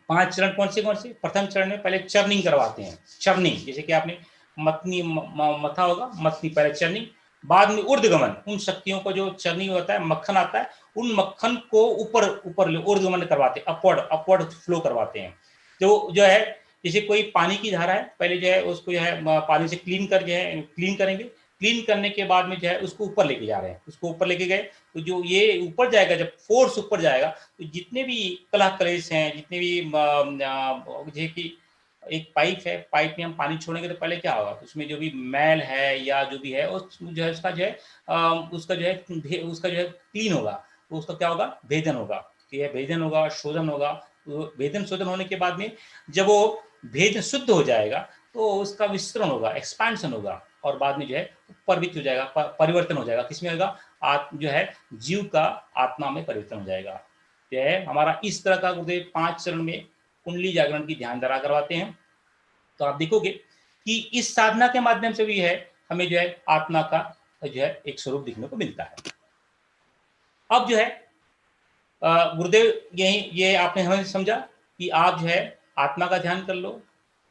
5 चरण कौन से? प्रथम चरण में पहले चर्निंग करवाते हैं, चर्निंग, जैसे कि आपने मतनी मथा होगा, मतनी पहले चर्निंग, बाद में ऊर्ध्वगमन, उन शक्तियों को जो चर्निंग होता है, मक्खन आता है, उन मक्खन को ऊपर ऊर्ध्वगमन करवाते हैं, अपवर्ड फ्लो करवाते हैं। जो है जैसे कोई पानी की धारा है, पहले जो है उसको जो है पानी से क्लीन करेंगे, क्लीन करने के बाद में जो है उसको ऊपर लेके जा रहे हैं, उसको ऊपर लेके गए तो जो ये ऊपर जाएगा, जब फोर्स ऊपर जाएगा तो जितने भी कलह कलेश हैं, जितने भी जैसे कि एक पाइप है, पाइप में हम पानी छोड़ेंगे तो पहले क्या होगा, उसमें जो भी मैल है या जो भी है जो है उसका जो है उसका जो है क्लीन होगा, तो उसका क्या होगा, भेदन होगा, तो यह भेदन होगा, शोधन होगा। तो भेदन शोधन होने के बाद में जब वो भेद शुद्ध हो जाएगा तो उसका विस्तरण होगा, एक्सपेंशन होगा, और बाद में जो है परिवर्तित हो जाएगा, परिवर्तन हो जाएगा, किसमें होगा, जो है जीव का आत्मा में परिवर्तन हो जाएगा। जो है हमारा इस तरह का गुरुदेव 5 चरण में कुंडली जागरण की ध्यान धारा करवाते हैं। तो आप देखोगे कि इस साधना के माध्यम से भी है हमें जो है आत्मा का जो है एक स्वरूप दिखने को मिलता है। अब जो है गुरुदेव ये आपने हमें समझा कि आप जो है आत्मा का ध्यान कर लो,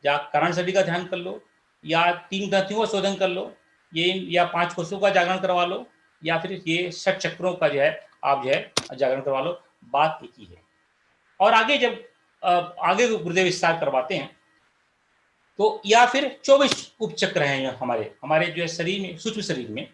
या करण शरीर का ध्यान कर लो, या 3 ग्रंथियों का शोधन कर लो, ये या 5 कोषों का जागरण करवा लो, या फिर ये 6 चक्रों का जो है आप जो है जागरण करवा लो, बात एक ही है। और आगे जब आगे गुरुदेव विस्तार करवाते हैं तो या फिर 24 उपचक्र हैं हमारे जो है शरीर में, सूक्ष्म शरीर में।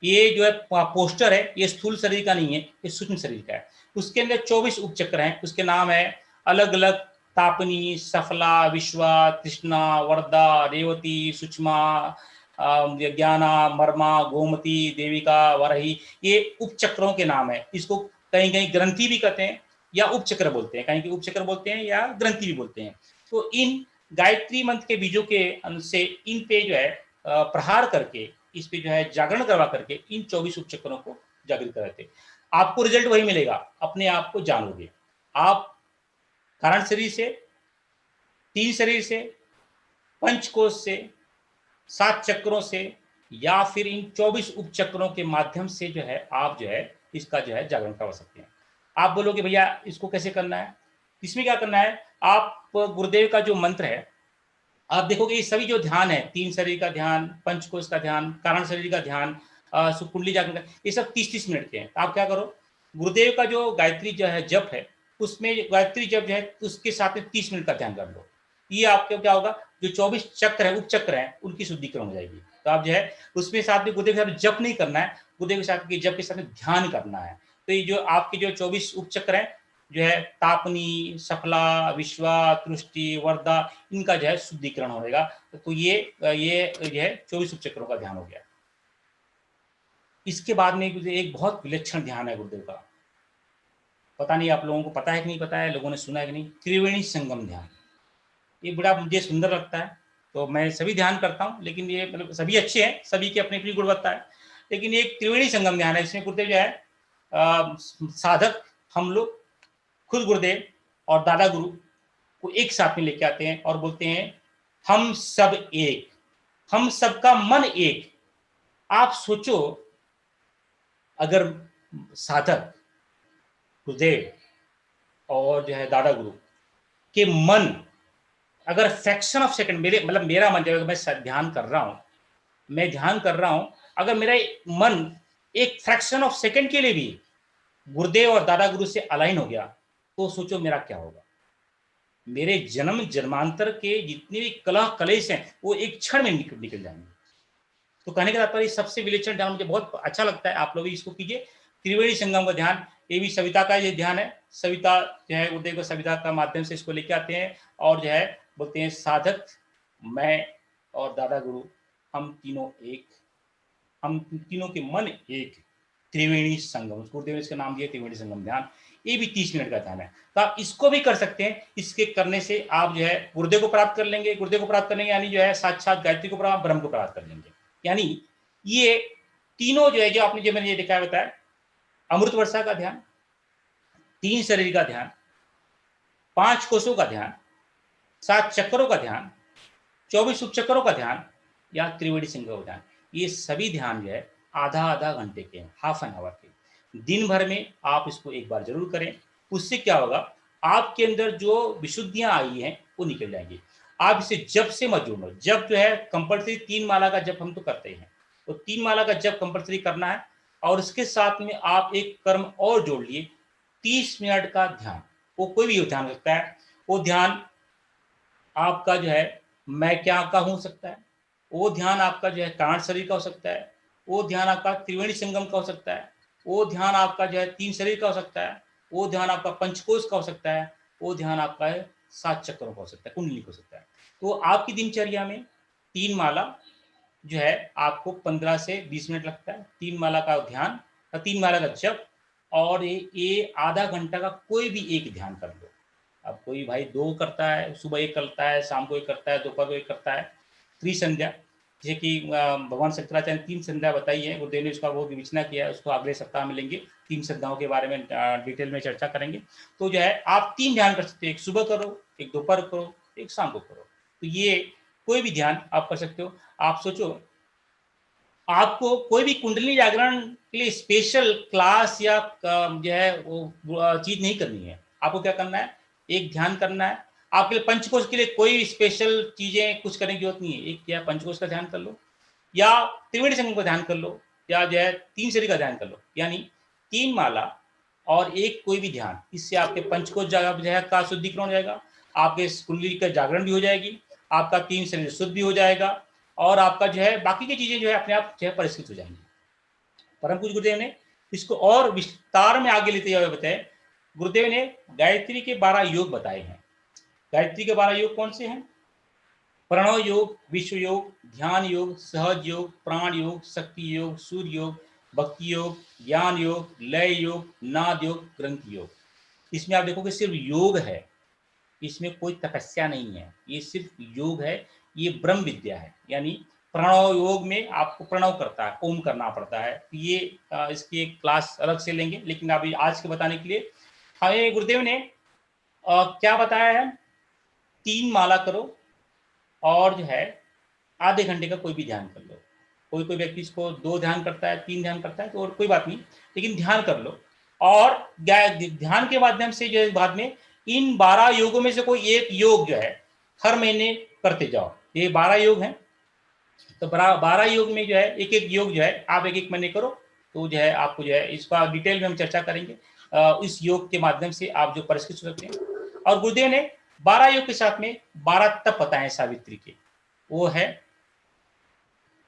ये जो है पोस्टर है, ये स्थूल शरीर का नहीं है, ये सूक्ष्म शरीर का है। उसके अंदर 24 उपचक्र हैं, उसके नाम है अलग अलग तापनी, सफला, विश्वा, तृष्णा, वर्दा, रेवती, सुषमा, ज्ञाना, मर्मा, गोमती, देविका, वरही, ये उपचक्रों के नाम है। इसको कहीं कहीं ग्रंथि भी कहते हैं या उपचक्र बोलते हैं, कहीं कहीं उपचक्र बोलते हैं या ग्रंथि भी बोलते हैं। तो इन गायत्री मंत्र के बीजों के से इन पे जो है प्रहार करके, इस पे जो है जागरण करवा करके इन 24 उपचक्रों को जागृत कराते, आपको रिजल्ट वही मिलेगा, अपने आप को जानोगे आप। कारण शरीर से, 3 शरीर से, पंचकोश से, 7 चक्रों से, या फिर इन 24 उपचक्रों के माध्यम से जो है आप जो है इसका जो है जागरण करवा सकते हैं। आप बोलोगे भैया इसको कैसे करना है, इसमें क्या करना है, आप गुरुदेव का जो मंत्र है आप देखोगे, ये सभी जो ध्यान है, 3 शरीर का ध्यान, पंचकोश का ध्यान, कारण शरीर का ध्यान, कुंडली जागरण का, ये सब 30-30 मिनट के हैं। तो आप क्या करो, गुरुदेव का जो गायत्री जो है जप है, उसमें गायत्री जप जो है उसके साथ में 30 मिनट का ध्यान कर लो। ये आपको क्या होगा, जो 24 चक्र है, उपचक्र है, उनकी शुद्धिकरण हो जाएगी। तो आप जो है उसमें साथ में गुरुदेव के साथ जप नहीं करना है, गुरुदेव के साथ जप के साथ में ध्यान करना है। तो ये जो आपके जो 24 उपचक्र है, जो है तापनी, सफला, विश्वा, तुष्टि, वर्दा, इनका जो है शुद्धिकरण होगा। तो ये जो है 24 उपचक्रों का ध्यान हो गया। इसके बाद में एक बहुत विलक्षण ध्यान है गुरुदेव का, पता नहीं आप लोगों को पता है कि नहीं पता है, लोगों ने सुना है कि नहीं, त्रिवेणी संगम ध्यान। ये बड़ा मुझे सुंदर लगता है, तो मैं सभी ध्यान करता हूँ, लेकिन ये मतलब सभी अच्छे हैं, सभी की अपनी अपनी गुणवत्ता है, लेकिन एक त्रिवेणी संगम ध्यान है, इसमें गुरुदेव जो है साधक हम लोग खुद गुरुदेव और दादा गुरु को एक साथ में लेके आते हैं और बोलते हैं हम सब एक, हम सबका मन एक। आप सोचो, अगर साधक गुरुदेव और जो है दादा गुरु के मन अगर फ्रैक्शन ऑफ सेकंड, मेरा मन, जब मैं ध्यान कर रहा हूं, अगर मेरा मन एक फ्रैक्शन ऑफ सेकंड के लिए भी गुरुदेव और दादा गुरु से अलाइन हो गया, तो सोचो मेरा क्या होगा। मेरे जन्म जन्मांतर के जितने भी कलह कलेश हैं वो एक क्षण में निकल जाएंगे। तो कहने का तात्पर्य सबसे विलक्षण ध्यान मुझे बहुत अच्छा लगता है, आप लोग भी इसको कीजिए, त्रिवेणी संगम का ध्यान। ये भी सविता का ये ध्यान है, सविता जो है गुरुदेव को सविता का माध्यम से इसको लेके आते हैं और जो है बोलते हैं साधक, मैं और दादा गुरु हम तीनों एक, हम तीनों के मन एक, त्रिवेणी संगम, गुरुदेव ने इसका नाम दिया त्रिवेणी संगम ध्यान। ये भी 30 मिनट का ध्यान है, तो आप इसको भी कर सकते हैं। इसके करने से आप जो है गुरुदेव को प्राप्त कर लेंगे, गुरुदेव को प्राप्त करने यानी जो है साक्षात गायत्री को प्राप्त, ब्रह्म को प्राप्त कर लेंगे। यानी ये तीनों जो है, जो आपने जो मैंने ये दिखाया बताया, अमृत वर्षा का ध्यान, 3 शरीर का ध्यान, 5 कोषों का ध्यान, 7 चक्रों का ध्यान, 24 उपचक्रों का ध्यान, या त्रिवेणी संगम का ध्यान, ये सभी ध्यान जो है आधा घंटे के हैं, हाफ एन आवर के। दिन भर में आप इसको एक बार जरूर करें। उससे क्या होगा, आपके अंदर जो विशुद्धियां आई हैं वो निकल जाएंगी। आप इसे जप से मत जोड़ो। जप जो है कंपल्सरी 3 माला का जप हम तो करते हैं, तो 3 माला का जप कंपल्सरी करना है। और इसके साथ में आप एक कर्म और जोड़ लिए, 30 मिनट का ध्यान। वो कोई भी ध्यान हो सकता है, वो ध्यान आपका जो है मैं क्या का हो सकता है, वो ध्यान आपका जो है कारण शरीर का हो सकता है, वो ध्यान आपका त्रिवेणी संगम का हो सकता है, वो ध्यान आपका जो है तीन शरीर का हो सकता है, वो ध्यान आपका पंचकोश का हो सकता है, वो ध्यान आपका है 7 चक्रों का हो सकता है, कुंडली का हो सकता है। तो आपकी दिनचर्या में 3 माला जो है आपको 15 से 20 मिनट लगता है, 3 माला का ध्यान, 3 माला का जप, और ये आधा घंटा का कोई भी एक ध्यान कर लो। अब कोई भाई 2 करता है, सुबह 1 करता है, शाम को 1 करता है, दोपहर को 1 करता है, त्रिसंध्या, जैसे कि भगवान शंकराचार्य ने 3 संध्या बताई है, गुरुदेव ने उसका बहुत विवेचना किया है, उसको अगले सप्ताह में लेंगे, 3 संध्याओं के बारे में डिटेल में चर्चा करेंगे। तो जो है आप 3 ध्यान कर सकते हो, एक सुबह करो, एक दोपहर करो, एक शाम को करो। तो ये कोई भी ध्यान आप कर सकते हो। आप सोचो, आपको कोई भी कुंडली जागरण के लिए स्पेशल क्लास या जो है वो चीज नहीं करनी है। आपको क्या करना है, एक ध्यान करना है। आपके लिए पंचकोश के लिए कोई स्पेशल चीजें कुछ करने की जरूरत नहीं है। एक या पंचकोश का ध्यान कर लो, या त्रिवेणी संगम का ध्यान कर लो, या जो है तीन शरीर का ध्यान कर लो, यानी 3 माला और एक कोई भी ध्यान। इससे आपके पंचकोश का शुद्धिकरण हो जाएगा, आपके कुंडली का जागरण भी हो जाएगी, आपका 3 शरीर शुद्ध भी हो जाएगा, और आपका जो है बाकी की चीजें जो है अपने आप जो है परिष्कृत हो जाएंगी। परम पूज्य गुरुदेव ने इसको और विस्तार में आगे लेते हुए बताए। गुरुदेव ने गायत्री के 12 योग बताए हैं। गायत्री के 12 योग कौन से हैं? प्रणव योग, विश्व योग, ध्यान योग, सहज योग, प्राण योग, शक्ति योग, सूर्य योग, भक्ति योग, ज्ञान योग, लय योग, नाद योग, ग्रंथि योग। इसमें आप देखोगे सिर्फ योग है, इसमें कोई तपस्या नहीं है, ये सिर्फ योग है, ये ब्रह्म विद्या है। यानी प्रणव योग में आपको प्रणव करता है, ओम करना पड़ता है। ये इसकी एक क्लास अलग से लेंगे, लेकिन अभी आज के बताने के लिए हमें गुरुदेव ने क्या बताया है, 3 माला करो, और जो है आधे घंटे का कोई भी ध्यान कर लो। कोई कोई व्यक्ति इसको 2 ध्यान करता है, 3 ध्यान करता है, तो और कोई बात नहीं, लेकिन ध्यान कर लो। और ध्यान के माध्यम से जो है बाद में इन 12 योगों में से कोई एक योग जो है हर महीने करते जाओ। ये 12 योग हैं, तो 12 योग में जो है एक एक योग जो है आप एक एक महीने करो, तो जो है आपको जो है इसका डिटेल में हम चर्चा करेंगे। इस योग के माध्यम से आप जो परिष्कृत हो सकते हैं। और गुरुदेव ने 12 योग के साथ में 12 तप बताए सावित्री के। वो है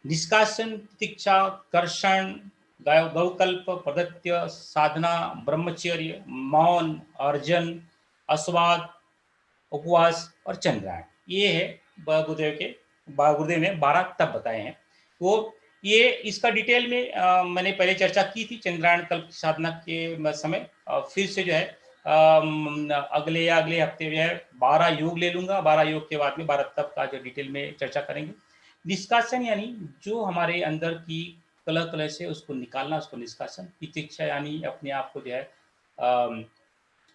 निष्कासन, प्रतीक्षा, कर्षण, गौकल्प, प्रदत्य, साधना, ब्रह्मचर्य, मौन, अर्जन, अस्वाद, उपवास और चंद्रायण। ये है गुरुदेव ने 12 तप बताए हैं। तो ये इसका डिटेल में मैंने पहले चर्चा की थी चंद्रायण कल्प साधना के समय। फिर से जो है अगले हफ्ते जो है 12 योग ले लूंगा। 12 योग के बाद में 12 तप का जो डिटेल में चर्चा करेंगे। निष्कासन यानी जो हमारे अंदर की कलह कलह से उसको निकालना, उसको निष्कासन। प्रतीक्षा यानी अपने आप को जो है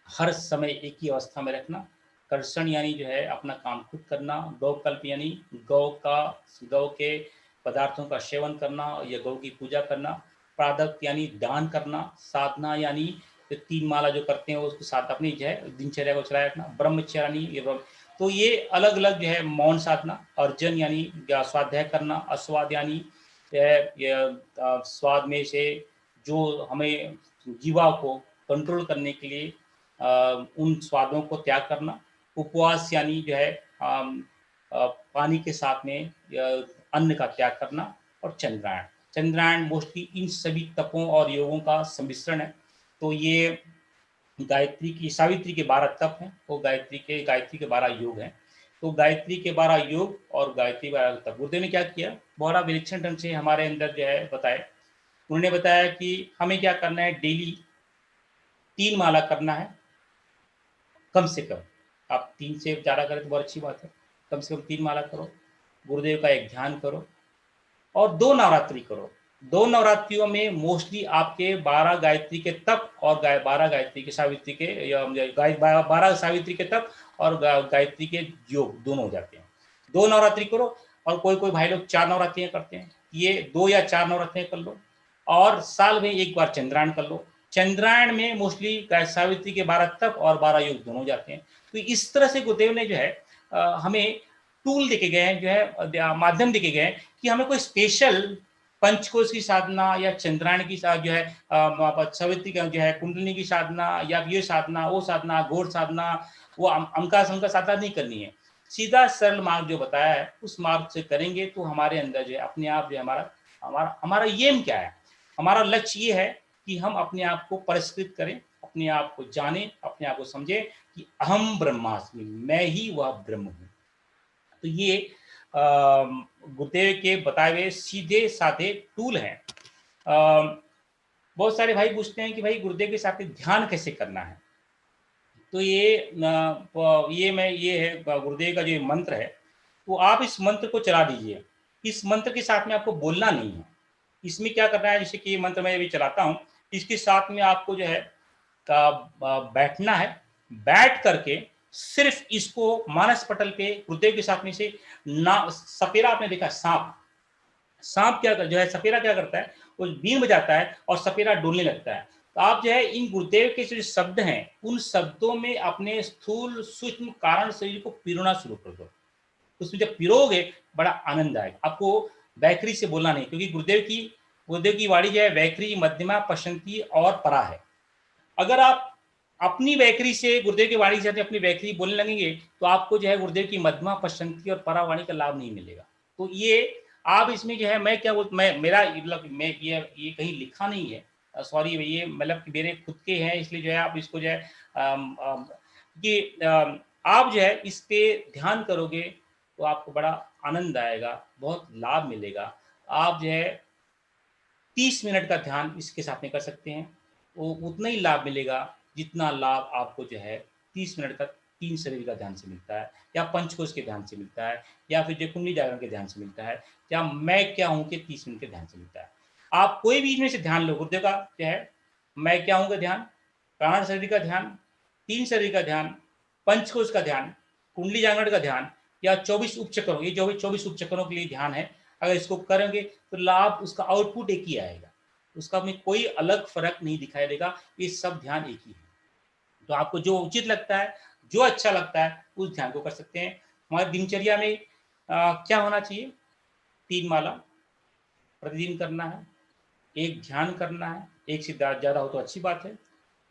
हर समय एक ही अवस्था में रखना। कर्षण यानी जो है अपना काम खुद करना। गौकल्प यानी गौ के पदार्थों का सेवन करना या गौ की पूजा करना। प्रादत्त यानी दान करना। साधना यानी 3 माला जो करते हैं उसके साथ अपनी जो है दिनचर्या को चलाए रखना। ब्रह्मचर्य यानी तो ये अलग अलग जो है मौन साधना। अर्जन यानी स्वाध्याय करना। अस्वाद यानी स्वाद में से जो हमें जीवा को कंट्रोल करने के लिए उन स्वादों को त्याग करना। उपवास यानी जो है पानी के साथ में अन्न का त्याग करना। और चंद्रायण मोस्टली इन सभी तपों और योगों का सम्मिश्रण है। तो ये गायत्री की सावित्री के 12 तप हैं, वो गायत्री के 12 योग हैं। तो गायत्री के 12 योग और गायत्री 12 तप गुरुदेव ने क्या किया, बड़ा विलक्षण ढंग से हमारे अंदर जो है बताए। उन्होंने बताया कि हमें क्या करना है, डेली 3 माला करना है कम से कम। आप 3 से ज़्यादा करें तो बहुत अच्छी बात है, कम से कम 3 माला करो। गुरुदेव का एक ध्यान करो और 2 नवरात्रि करो। 2 नवरात्रियों में मोस्टली आपके 12 गायत्री के तप और 12 गायत्री के सावित्री के 12 सावित्री के तप और गायत्री के योग दोनों हो जाते हैं। 2 नवरात्रि करो। और कोई कोई भाई लोग 4 नवरात्रियां करते हैं, ये 2 या 4 नवरात्रियां कर लो। और साल में एक बार चंद्रायण कर लो। चंद्रायण में मोस्टली सावित्री के 12 तप और 12 योग दोनों हो जाते हैं। तो इस तरह से गुरुदेव ने जो है हमें टूल देके गए हैं, जो है माध्यम देके गए हैं कि हमें कोई स्पेशल पंचकोश की साधना या चंद्रायण की जो है सावित्री का जो है कुंडलिनी की साधना या ये साधना वो साधना घोर साधना वो अमका समका साधना नहीं करनी है। सीधा सरल मार्ग जो बताया है उस मार्ग से करेंगे तो हमारे अंदर जो है अपने आप जो है हमारा हमारा हमारा एम क्या है, हमारा लक्ष्य ये है कि हम अपने आप को परिष्कृत करें, अपने आप को जाने, अपने आप को समझे कि अहम ब्रह्मास्मि, मैं ही वह ब्रह्म हूँ। तो ये गुरुदेव के बताए हुए सीधे साधे टूल हैं। बहुत सारे भाई पूछते हैं कि भाई गुरुदेव के साथ ध्यान कैसे करना है। तो ये है गुरुदेव का जो मंत्र है, तो आप इस मंत्र को चला दीजिए। इस मंत्र के साथ में आपको बोलना नहीं है। इसमें क्या करना है, जैसे कि ये मंत्र मैं अभी चलाता हूँ, इसके साथ में आपको जो है बैठना है। बैठ करके सिर्फ इसको मानस पटल पे गुरुदेव के साथ में से ना, सपेरा आपने देखा सांप, सांप क्या जो है सपेरा क्या करता है, वो बीन बजाता है और सपेरा डोलने लगता है। तो आप जो है इन गुरुदेव के जो शब्द हैं उन शब्दों में अपने स्थूल सूक्ष्म कारण शरीर को पिरोना शुरू कर दो। उसमें जब पिरोगे बड़ा आनंद आएगा। आपको वैखरी से बोलना नहीं, क्योंकि गुरुदेव की वाणी जो है वैखरी, मध्यमा, पशंती और परा है। अगर आप अपनी वैखरी से गुरुदेव की वाणी से अपनी वैखरी बोलने लगेंगे तो आपको जो है गुरुदेव की मध्यमा, पशंती और परा वाणी का लाभ नहीं मिलेगा। तो ये आप इसमें जो है मैं क्या बोल मैं मेरा मतलब मैं ये कहीं लिखा नहीं है, सॉरी, ये मतलब मेरे खुद के हैं, इसलिए जो है आप इसको जो है कि आप जो है इस पे ध्यान करोगे तो आपको बड़ा आनंद आएगा, बहुत लाभ मिलेगा। आप जो है 30 मिनट का ध्यान इसके साथ में कर सकते हैं, वो उतना ही लाभ मिलेगा जितना लाभ आपको जो है 30 मिनट का तीन शरीर का ध्यान से मिलता है, या पंचकोश के ध्यान से मिलता है, या फिर जो कुंडली जागरण के ध्यान से मिलता है, या मैं क्या हूँ के 30 मिनट के ध्यान से मिलता है। आप कोई भी इनमें से ध्यान लो, गुरुदेव का जो है मैं क्या हूँ का ध्यान, प्राण शरीर का ध्यान, तीन शरीर का ध्यान, पंचकोश का ध्यान, कुंडली जागरण का ध्यान, या 24 उपचक्रों, ये जो भी 24 उपचक्रों के लिए ध्यान है, अगर इसको करेंगे तो लाभ उसका आउटपुट एक ही आएगा, उसका में कोई अलग फर्क नहीं दिखाई देगा, ये सब ध्यान एक ही है। तो आपको जो उचित लगता है, जो अच्छा लगता है उस ध्यान को कर सकते हैं। हमारी दिनचर्या में क्या होना चाहिए, 3 माला प्रतिदिन करना है, एक ध्यान करना है, एक से ज़्यादा हो तो अच्छी बात है,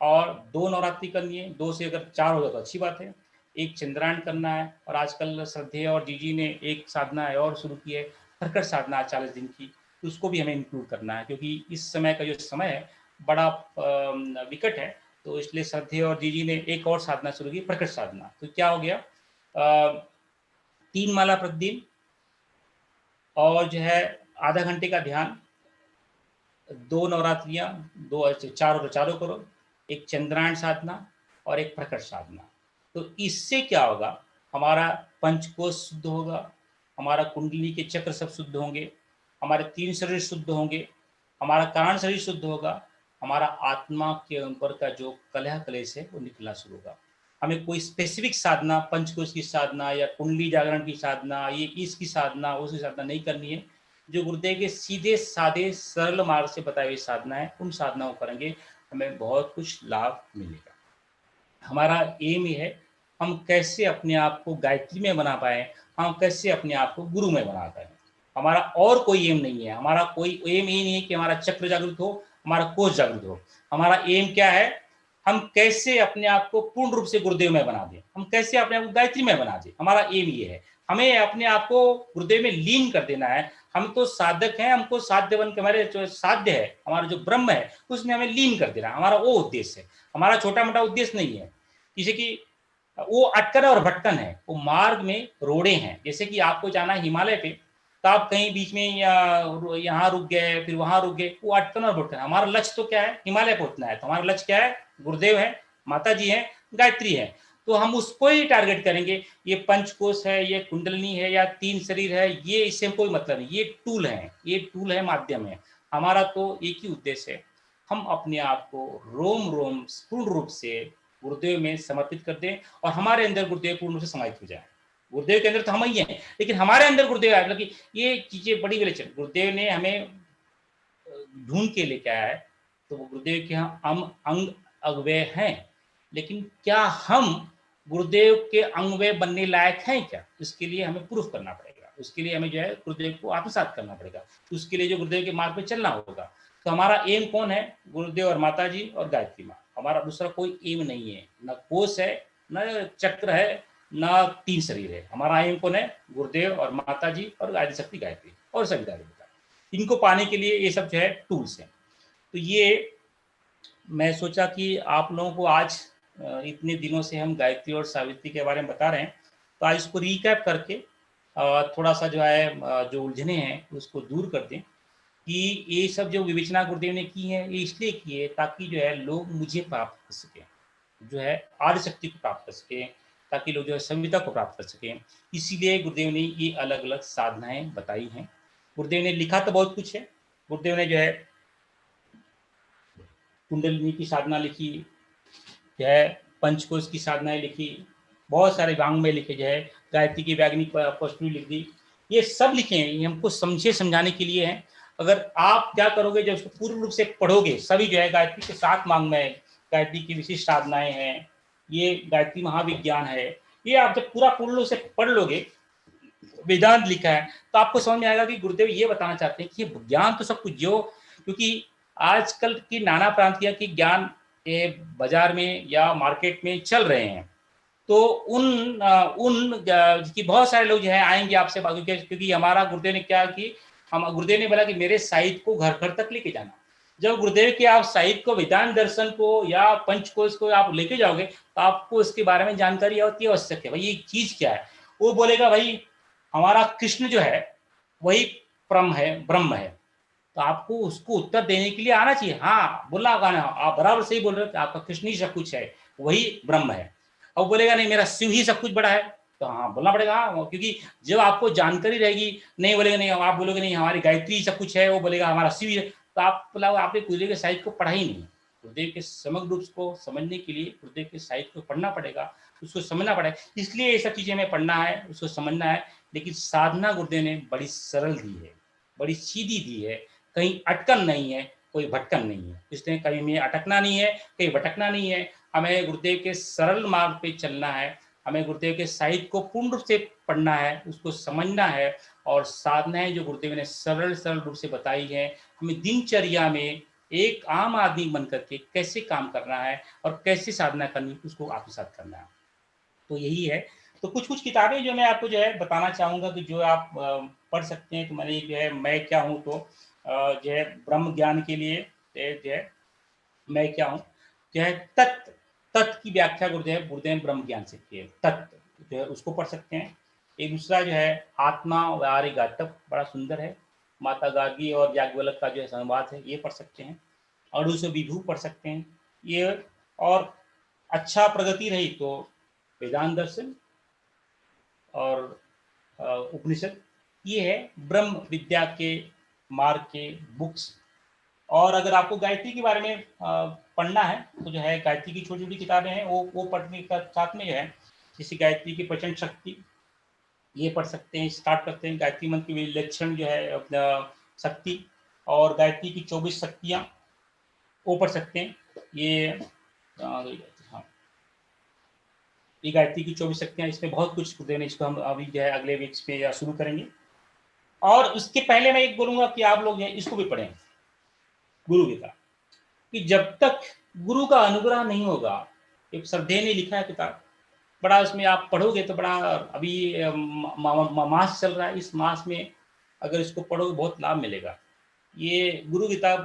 और 2 नवरात्रि करनी है, 2 से अगर 4 हो जाए तो अच्छी बात है, एक चंद्रायण करना है, और आजकल श्रद्धेय और जीजी ने एक साधना है और शुरू की है, प्रकट साधना 40 दिन की, तो उसको भी हमें इंक्लूड करना है, क्योंकि इस समय का जो समय है बड़ा विकट है। तो इसलिए श्रद्धेय और जीजी ने एक और साधना शुरू की, प्रकट साधना। तो क्या हो गया, 3 माला प्रतिदिन, और जो है आधा घंटे का ध्यान, 2 नवरात्रियाँ, 2 चारों चारों करो, एक चंद्रायण साधना और एक प्रकट साधना। तो इससे क्या होगा, हमारा पंचकोश शुद्ध होगा, हमारा कुंडली के चक्र सब शुद्ध होंगे, हमारे 3 शरीर शुद्ध होंगे, हमारा कारण शरीर शुद्ध होगा, हमारा आत्मा के ऊपर का जो कलह कलेश है वो निकलना शुरू होगा। हमें कोई स्पेसिफिक साधना, पंचकोश की साधना या कुंडली जागरण की साधना, ये इसकी साधना, उसकी साधना नहीं करनी है। जो गुरुदेव के सीधे साधे सरल मार्ग से बताई हुई साधना है, उन साधनाओं करेंगे हमें बहुत कुछ लाभ मिलेगा। हमारा एम ये है, हम कैसे अपने आप को गायत्री में बना पाए, हम कैसे अपने आप को गुरु में बना पाए। हमारा और कोई एम नहीं है, हमारा कोई एम ये नहीं है कि हमारा चक्र जागृत हो, हमारा कोष जागृत हो। हमारा एम क्या है, हम कैसे अपने आप को पूर्ण रूप से गुरुदेव में बना दें, हम कैसे अपने आप को गायत्री में बना दें। हमारा एम ये है, हमें अपने आप को गुरुदेव में लीन कर देना है। हम तो साधक हैं, हमको साध्य बन के, हमारे जो साध्य है, हमारा जो ब्रह्म है उसमें हमें लीन कर देना, हमारा वो उद्देश्य है। हमारा छोटा मोटा उद्देश्य नहीं है, जैसे कि वो अटकन और भटकन है, वो मार्ग में रोड़े हैं। जैसे कि आपको जाना है हिमालय पे, तो आप कहीं बीच में यहाँ रुक गए, फिर वहां रुक गए, वो अटकन और भटकन। हमारा लक्ष्य तो क्या है, हिमालय पहुंचना है। तो हमारा लक्ष्य क्या है, गुरुदेव है, माता जी है, गायत्री है। तो हम उसको ही टारगेट करेंगे। ये पंचकोश है, ये कुंडलनी है, या 3 शरीर है, ये इससे कोई मतलब नहीं, ये टूल है, ये टूल है, माध्यम है। हमारा तो एक ही उद्देश्य है, हम अपने आप को रोम रोम पूर्ण रूप से गुरुदेव में समर्पित कर दें, और हमारे अंदर गुरुदेव पूर्ण रूप से समाहित हो जाए। गुरुदेव के अंदर तो हम ही हैं, लेकिन हमारे अंदर गुरुदेव है। मतलब कि ये चीजें बड़ी विलक्षण, गुरुदेव ने हमें ढूंढ के लेके आया है, तो वो गुरुदेव के यहाँ अंग अगवे हैं, लेकिन क्या हम गुरुदेव के अंगवे बनने लायक हैं क्या, इसके लिए हमें प्रूफ करना पड़ेगा। उसके लिए हमें जो है गुरुदेव को आत्मसात करना पड़ेगा। उसके लिए जो गुरुदेव के मार्ग पे चलना होगा। तो हमारा एम कौन है, गुरुदेव और माता जी और गायत्री माँ। हमारा दूसरा कोई एम नहीं है, न कोष है, न चक्र है, ना 3 शरीर है। हमारा एम कौन है? गुरुदेव और माता जी और आदिशक्ति गायत्री और सविता देवता। इनको पाने के लिए ये सब जो है टूल्स हैं। तो ये मैं सोचा कि आप लोगों को आज इतने दिनों से हम गायत्री और सावित्री के बारे में बता रहे हैं, तो आज इसको रिकैप करके थोड़ा-सा जो है जो उलझने हैं उसको दूर कर दें कि ये सब जो विवेचना गुरुदेव ने की है, ये इसलिए की है ताकि जो है लोग मुझे प्राप्त कर सकें, जो है आदिशक्ति को प्राप्त कर सकें, ताकि लोग जो है संविदा को प्राप्त कर सकें। इसीलिए गुरुदेव ने ये अलग-अलग साधनाएँ बताई हैं। गुरुदेव ने लिखा तो बहुत कुछ है। गुरुदेव ने जो है कुंडलिनी की साधना लिखी, जो है पंचकोश की साधनाएँ लिखी, बहुत सारे वाङ्मय लिखे, जो है गायत्री की वैज्ञानिक प्रश्न लिख दी। ये सब लिखे हैं, ये हमको समझे समझाने के लिए हैं। अगर आप क्या करोगे, जब उसको पूर्ण रूप से पढ़ोगे, सभी जो है गायत्री के 7 वाङ्मय, गायत्री की विशिष्ट साधनाएँ हैं, ये गायत्री महाविज्ञान है, ये आप जब पूरा पूर्ण रूप से पढ़ लोगे, वेदांत लिखा है, तो आपको समझ में आएगा कि गुरुदेव ये बताना चाहते हैं कि ज्ञान तो सब कुछ जो, क्योंकि आजकल की नाना प्रांतियों की ज्ञान के बाजार में या मार्केट में चल रहे हैं, तो उन कि बहुत सारे लोग जो है आएंगे आपसे, क्योंकि हमारा गुरुदेव ने क्या कि हम गुरुदेव ने बोला कि मेरे साहित्य को घर घर तक लेके जाना। जब गुरुदेव के आप साहित्य को, वेदांत दर्शन को या पंचकोश को आप लेके जाओगे, तो आपको उसके बारे में जानकारी होती है आवश्यक है, भाई ये चीज क्या है। वो बोलेगा भाई हमारा कृष्ण जो है वही परम है, ब्रह्म है, तो आपको उसको उत्तर देने के लिए आना चाहिए। हाँ, बोलना होगा ना, आप बराबर सही बोल रहे हो कि आपका कृष्ण ही सब कुछ है, वही ब्रह्म है। अब बोलेगा नहीं मेरा शिव ही सब कुछ बड़ा है, तो हाँ बोलना पड़ेगा। हाँ, क्योंकि जब आपको जानकारी रहेगी, नहीं बोलेगा नहीं, आप बोलोगे नहीं हमारी गायत्री सब कुछ है, वो बोलेगा हमारा शिव है, तो आप बोला आपने गुरुदेव के साहित्य को पढ़ा ही नहीं। गुरुदेव के समग्र रूप को समझने के लिए गुरुदेव के साहित्य को पढ़ना पड़ेगा, उसको समझना पड़ेगा। इसलिए ये सब चीजें हमें पढ़ना है, उसको समझना है। लेकिन साधना गुरुदेव ने बड़ी सरल दी है, बड़ी सीधी दी है, कहीं अटकन नहीं है, कोई भटकन नहीं है। इसलिए कहीं में अटकना नहीं है, कहीं भटकना नहीं है। हमें गुरुदेव के सरल मार्ग पे चलना है, हमें गुरुदेव के साहित्य को पूर्ण रूप से पढ़ना है, उसको समझना है, और साधनाएं जो गुरुदेव ने सरल सरल रूप से बताई है, हमें दिनचर्या में एक आम आदमी बन करके कैसे काम करना है और कैसे साधना करनी, उसको आत्मसात करना है। तो यही है। तो कुछ-कुछ किताबें जो मैं आपको जो है बताना चाहूँगा कि जो आप पढ़ सकते हैं। तो मैंने जो है मैं क्या हूँ, तो जो है ब्रह्म ज्ञान के लिए जो है मैं क्या हूँ, जो है तत्व तत्व की व्याख्या गुरुदेव ब्रह्म ज्ञान से की है। तत्व जो है उसको पढ़ सकते हैं। एक दूसरा जो है आत्मा व्यावहारिक गातव, बड़ा सुंदर है। माता गार्गी और याज्ञवल्क्य का जो है संवाद है, ये पढ़ सकते हैं। अणु से विभू पढ़ सकते हैं ये। और अच्छा प्रगति रही तो वेदांत दर्शन और उपनिषद, ये है ब्रह्म विद्या के मार्ग के बुक्स। और अगर आपको गायत्री के बारे में पढ़ना है, तो जो है गायत्री की छोटी छोटी किताबें हैं, वो पढ़ने का साथ में जो है, जैसे गायत्री की प्रचंड शक्ति, ये पढ़ सकते हैं। स्टार्ट करते हैं गायत्री मंत्र की लक्षण जो है अपना शक्ति, और गायत्री की 24 शक्तियाँ, वो पढ़ सकते हैं। ये हाँ, ये गायत्री की 24 शक्तियाँ, इसमें बहुत कुछ गुरुदेव ने, इसको हम अभी जो है अगले वीक्स पे शुरू करेंगे। और उसके पहले मैं एक बोलूंगा कि आप लोग इसको भी पढ़ें, गुरु गीता, कि जब तक गुरु का अनुग्रह नहीं होगा, एक श्रद्धे ने लिखा है किताब, बड़ा उसमें आप पढ़ोगे तो बड़ा, अभी मास चल रहा है, इस मास में अगर इसको पढ़ोगे बहुत लाभ मिलेगा। ये गुरु गीता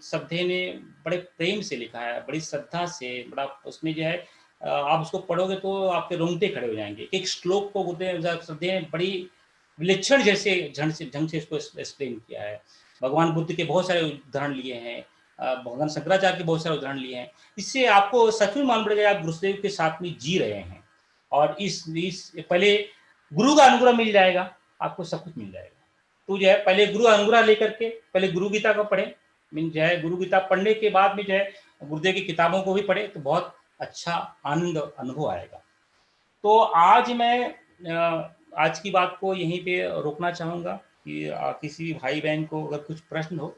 श्रद्धे ने बड़े प्रेम से लिखा है, बड़ी श्रद्धा से, बड़ा उसमें जो है आप उसको पढ़ोगे तो आपके रोंगटे खड़े हो जाएंगे। एक श्लोक को गुरुदेव श्रद्धे ने बड़ी विलक्षण जैसे ढंग से इसको एक्सप्लेन किया है। भगवान बुद्ध के बहुत सारे उदाहरण लिए हैं, भगवान शंकराचार्य के बहुत सारे उदाहरण लिए हैं। इससे आपको सच में मालूम पड़ेगा आप गुरुदेव के साथ में जी रहे हैं। और इस पहले गुरु का अनुग्रह मिल जाएगा, आपको सब कुछ मिल जाएगा। तो जो है पहले गुरु अनुग्रह लेकर के पहले गुरु गीता को पढ़े, मीन जो है गुरु गीता पढ़ने के बाद में जो है गुरुदेव की किताबों को भी पढ़े, तो बहुत अच्छा आनंद अनुभव आएगा। तो आज मैं आज की बात को यहीं पे रोकना चाहूँगा कि किसी भाई बहन को अगर कुछ प्रश्न हो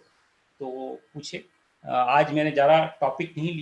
तो पूछे। आज मैंने ज़्यादा टॉपिक नहीं